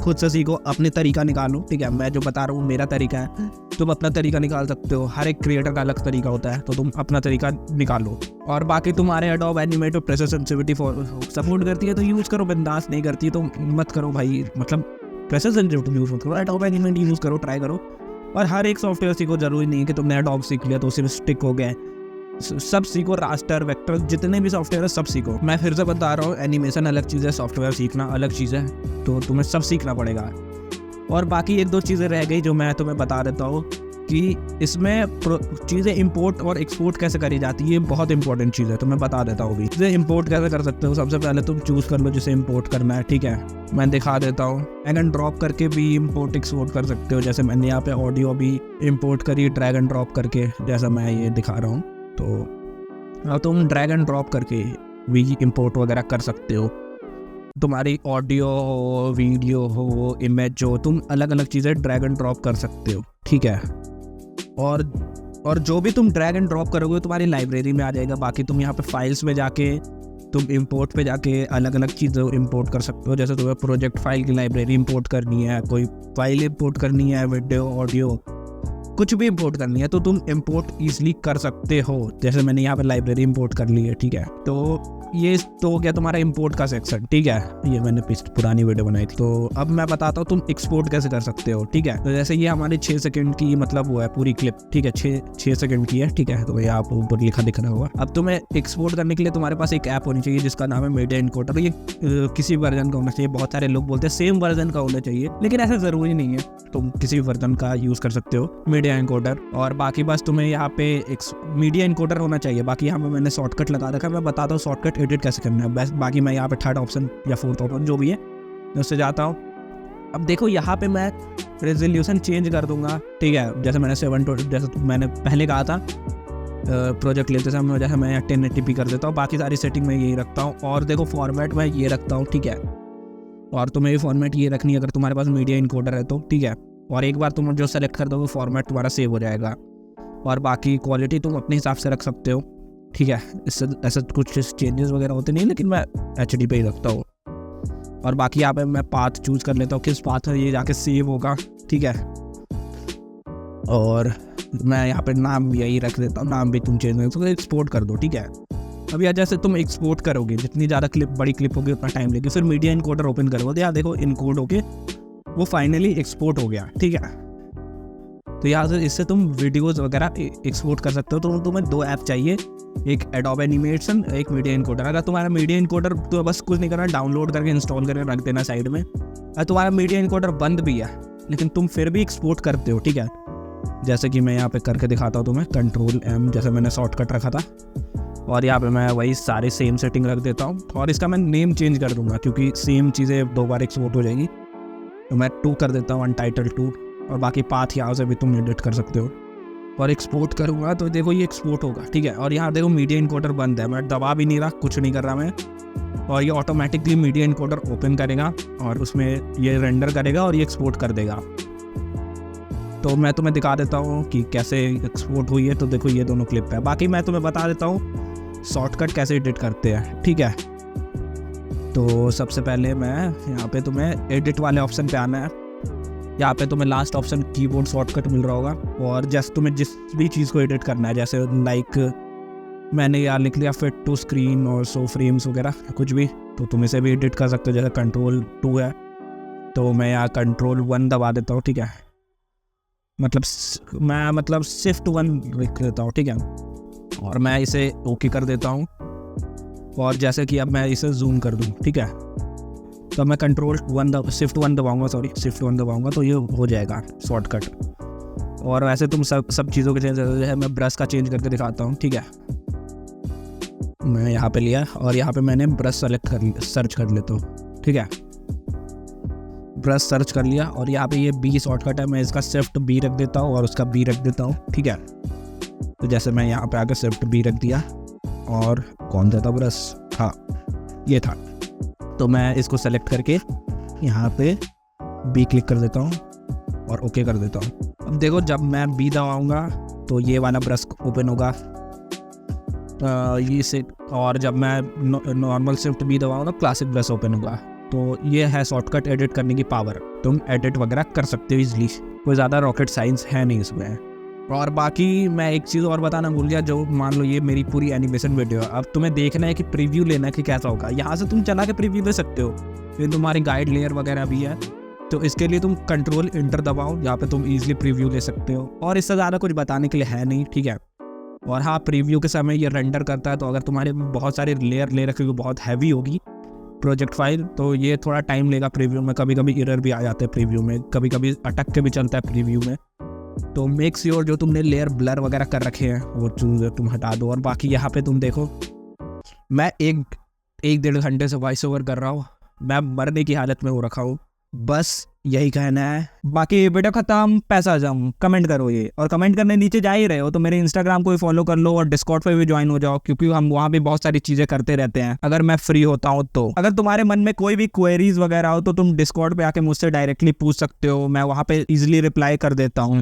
S2: खुद से सीखो, अपने तरीका निकालो, ठीक है। मैं जो बता रहा हूँ मेरा तरीका है, तुम अपना तरीका निकाल सकते हो, हर एक क्रिएटर का अलग तरीका होता है, तो तुम अपना तरीका निकालो। और बाकी तुम्हारे adobe animator pressure sensitivity support करती है तो यूज़ करो, बिंदास नहीं करती है तो मत करो भाई, मतलब प्रेशर सेंसिटिविटी यूज़ मत करो, एडोब एनिमेट यूज़ करो, ट्राई करो। और हर एक सॉफ्टवेयर सीखो, ज़रूरी नहीं है कि तुमने एडोब सीख लिया तो उसी में स्टिक हो गया, सब सीखो, रास्टर वेक्टर जितने भी सॉफ्टवेयर है सब सीखो। मैं फिर से बता रहा हूँ, एनिमेशन अलग चीज़ है, सॉफ्टवेयर सीखना अलग चीज़ है, तो तुम्हें सब सीखना पड़ेगा। और बाकी एक दो चीज़ें रह गई जो मैं तुम्हें बता देता हूँ कि इसमें चीज़ें इंपोर्ट और एक्सपोर्ट कैसे करी जाती है, ये बहुत इंपॉर्टेंट चीज़ है, तो मैं बता देता हूँ भी। चीज़ें इंपोर्ट कैसे कर सकते हो, सबसे पहले तुम चूज़ कर लो जिसे इंपोर्ट करना है, ठीक है। मैं दिखा देता हूँ, ड्रैग एंड ड्रॉप करके भी इंपोर्ट एक्सपोर्ट कर सकते हो, जैसे मैंने यहाँ पे ऑडियो भी इंपोर्ट करी ड्रैग एंड ड्रॉप करके, जैसा मैं ये दिखा रहा हूँ। तो तुम ड्रैग एंड ड्रॉप करके भी इंपोर्ट वगैरह कर सकते हो, तुम्हारी ऑडियो हो, वीडियो हो, इमेज हो, तुम अलग अलग चीज़ें ड्रैग एंड ड्रॉप कर सकते हो, ठीक है। और जो भी तुम ड्रैग एंड ड्रॉप करोगे तुम्हारी लाइब्रेरी में आ जाएगा। बाकी तुम यहाँ पे फाइल्स में जाके तुम इंपोर्ट पे जाके अलग अलग चीज़ें इंपोर्ट कर सकते हो, जैसे तुम्हें प्रोजेक्ट फाइल की लाइब्रेरी इंपोर्ट करनी है, कोई फाइल इंपोर्ट करनी है, वीडियो ऑडियो कुछ भी इंपोर्ट करनी है तो तुम इंपोर्ट ईजिली कर सकते हो। जैसे मैंने यहाँ पे लाइब्रेरी इंपोर्ट कर ली है, ठीक है। तो ये तो हो गया तुम्हारा इंपोर्ट का सेक्शन, ठीक है। ये मैंने पुरानी वीडियो बनाई थी। तो अब मैं बताता हूँ तुम एक्सपोर्ट कैसे कर सकते हो, ठीक है। तो जैसे ये हमारी 6 सेकंड की मतलब वो है पूरी क्लिप, ठीक है, 6 सेकंड की है, ठीक है। तो ये आप ऊपर लिखा दिख रहा होगा। अब तुम्हें एक्सपोर्ट करने के लिए तुम्हारे पास एक ऐप होनी चाहिए जिसका नाम है मीडिया एनकोडर। ये किसी वर्जन का होना चाहिए, बहुत सारे लोग बोलते हैं सेम वर्जन का होना चाहिए, लेकिन ऐसा ज़रूरी नहीं है, तुम किसी वर्जन का यूज़ कर सकते हो मीडिया एनकोडर। और बाकी बस तुम्हें यहाँ पे एक मीडिया एनकोडर होना चाहिए। बाकी यहाँ पे मैंने शॉर्टकट लगा रखा है, मैं बताता हूँ शॉर्टकट एडिट कैसे करना है। बस बाकी मैं यहाँ पे 3rd ऑप्शन या 4th ऑप्शन जो भी है उससे जाता हूँ। अब देखो यहाँ पे मैं रेजोल्यूशन चेंज कर दूंगा, ठीक है। जैसे मैंने 720 जैसे मैंने पहले कहा था प्रोजेक्ट लेते समय, जैसे मैं 1080p कर देता हूँ। बाकी सारी सेटिंग मैं यही रखता हूँ। और देखो फॉर्मेट मैं ये रखता हूँ, ठीक है। और तुम्हें फॉर्मेट ये रखनी है अगर तुम्हारे पास मीडिया इनकोडर है तो, ठीक है। और एक बार तुम जो सेलेक्ट कर दोगे फॉर्मेट तुम्हारा सेव हो जाएगा। और बाकी क्वालिटी तुम अपने हिसाब से रख सकते हो, ठीक है। इससे ऐसा कुछ चेंजेस वगैरह होते नहीं, लेकिन मैं HD पे ही रखता हूँ। और बाकी यहाँ पे मैं पाथ चूज कर लेता हूँ किस पाथ में ये जाके सेव होगा, ठीक है। और मैं यहाँ पे नाम यही रख देता हूँ, नाम भी तुम चेंज कर सकते हो, एक्सपोर्ट कर दो, ठीक है। अब यार जैसे तुम एक्सपोर्ट करोगे, जितनी ज़्यादा बड़ी क्लिप होगी उतना टाइम लेगी। फिर मीडिया इनकोडर ओपन करोगे तो यार देखो इनकोड होके वो फाइनली एक्सपोर्ट हो गया, ठीक है। तो यहाँ से इससे तुम वीडियोज़ वगैरह एक्सपोर्ट कर सकते हो। तो तुम्हें 2 ऐप चाहिए, एक एडोब एनिमेशन, एक मीडिया इनकोडर। अगर तुम्हारा मीडिया इनकोडर तो बस कुछ नहीं करना, डाउनलोड करके इंस्टॉल करके रख देना साइड में। अगर तुम्हारा मीडिया इनकोडर बंद भी है लेकिन तुम फिर भी एक्सपोर्ट करते हो, ठीक है। जैसे कि मैं यहाँ पे करके दिखाता हूँ तुम्हें, Ctrl+M जैसे मैंने शॉर्टकट रखा था। और यहाँ पे मैं वही सारी सेम सेटिंग रख देता हूँ। और इसका मैं नेम चेंज कर दूँगा क्योंकि सेम चीज़ें 2 बार एक्सपोर्ट हो जाएगी। तो मैं 2 कर देता हूँ, अनटाइटल 2। और बाकी पाथ यहाँ से भी तुम एडिट कर सकते हो। और एक्सपोर्ट करूँगा तो देखो ये एक्सपोर्ट होगा, ठीक है। और यहाँ देखो मीडिया इनकोडर बंद है, मैं दबा भी नहीं रहा, कुछ नहीं कर रहा मैं। और ये ऑटोमेटिकली मीडिया इनकोडर ओपन करेगा और उसमें ये रेंडर करेगा और ये एक्सपोर्ट कर देगा। तो मैं तुम्हें दिखा देता हूँ कि कैसे एक्सपोर्ट हुई है। तो देखो ये दोनों क्लिप है। बाकी मैं तुम्हें बता देता हूँ शॉर्टकट कैसे एडिट करते हैं, ठीक है। तो सबसे पहले मैं यहाँ पे तुम्हें एडिट वाले ऑप्शन पे आना है। यहाँ पे तुम्हें लास्ट ऑप्शन कीबोर्ड शॉर्टकट मिल रहा होगा। और जैसे तुम्हें जिस भी चीज़ को एडिट करना है, जैसे लाइक मैंने यहाँ लिख लिया फिट टू स्क्रीन और शो फ्रेम्स वगैरह कुछ भी, तो तुम इसे भी एडिट कर सकते हो। जैसे Ctrl+2 है तो मैं यहाँ Ctrl+1 दबा देता हूँ, ठीक है। मतलब Shift+1 लिख देता हूँ, ठीक है। और मैं इसे ओके कर देता हूँ। और जैसे कि अब मैं इसे जूम कर दूँ, ठीक है। तो मैं Shift+1 दबाऊंगा तो ये हो जाएगा शॉर्टकट। और वैसे तुम सब चीज़ों के चेंज है, मैं ब्रश का चेंज करके दिखाता हूँ, ठीक है। मैं यहाँ पे लिया और यहाँ पे मैंने ब्रश सर्च कर लेता हूँ, ठीक है। ब्रश सर्च कर लिया और यहाँ पे ये B शॉर्टकट है, मैं इसका Shift+B रख देता हूँ और उसका B रख देता हूँ, ठीक है। तो जैसे मैं यहाँ पे आकर Shift+B रख दिया। और कौन सा था ब्रश, हाँ ये था। तो मैं इसको सेलेक्ट करके यहाँ पे B क्लिक कर देता हूँ और ओके कर देता हूँ। अब देखो जब मैं B दबाऊँगा तो ये वाला ब्रश ओपन होगा ये से। और जब मैं नॉर्मल Shift+B दबाऊँगा क्लासिक ब्रश ओपन होगा। तो ये है शॉर्टकट एडिट करने की पावर। तुम एडिट वगैरह कर सकते हो इजली, कोई ज़्यादा रॉकेट साइंस है नहीं इसमें। और बाकी मैं एक चीज़ और बताना भूल गया, जो मान लो ये मेरी पूरी एनिमेशन वीडियो है। अब तुम्हें देखना है कि प्रीव्यू लेना है कि कैसा होगा। यहाँ से तुम चला के प्रीव्यू ले सकते हो। फिर तुम्हारी गाइड लेयर वगैरह भी है, तो इसके लिए तुम Ctrl+Enter दबाओ, यहाँ पे तुम इजीली प्रीव्यू ले सकते हो। और इससे ज़्यादा कुछ बताने के लिए है नहीं, ठीक है। और हाँ, प्रीव्यू के समय ये रेंडर करता है, तो अगर तुम्हारे बहुत सारे लेयर ले रखे हो, बहुत हैवी होगी प्रोजेक्ट फाइल, तो ये थोड़ा टाइम लेगा प्रीव्यू में। कभी कभी एरर भी आ जाते हैं प्रीव्यू में, कभी कभी अटक के भी चलता है प्रीव्यू में। तो मेक श्योर जो तुमने लेयर ब्लर वगैरह कर रखे हैं वो तुम हटा दो। और बाकी यहाँ पे तुम देखो मैं एक 1-1.5 घंटे से वॉइस ओवर कर रहा हूँ, मैं मरने की हालत में हो रखा हूँ। बस यही कहना है। बाकी वीडियो खत्म, पैसा जम, कमेंट करो ये। और कमेंट करने नीचे जा ही रहे हो तो मेरे इंस्टाग्राम को भी फॉलो कर लो और डिस्कॉर्ड पे भी ज्वाइन हो जाओ, क्योंकि हम वहाँ भी बहुत सारी चीजें करते रहते हैं अगर मैं फ्री होता हूँ तो। अगर तुम्हारे मन में कोई भी क्वेरीज वगैरह हो तो तुम डिस्कॉर्ड पे आके मुझसे डायरेक्टली पूछ सकते हो, मैं वहाँ पे इजिली रिप्लाई कर देता हूँ।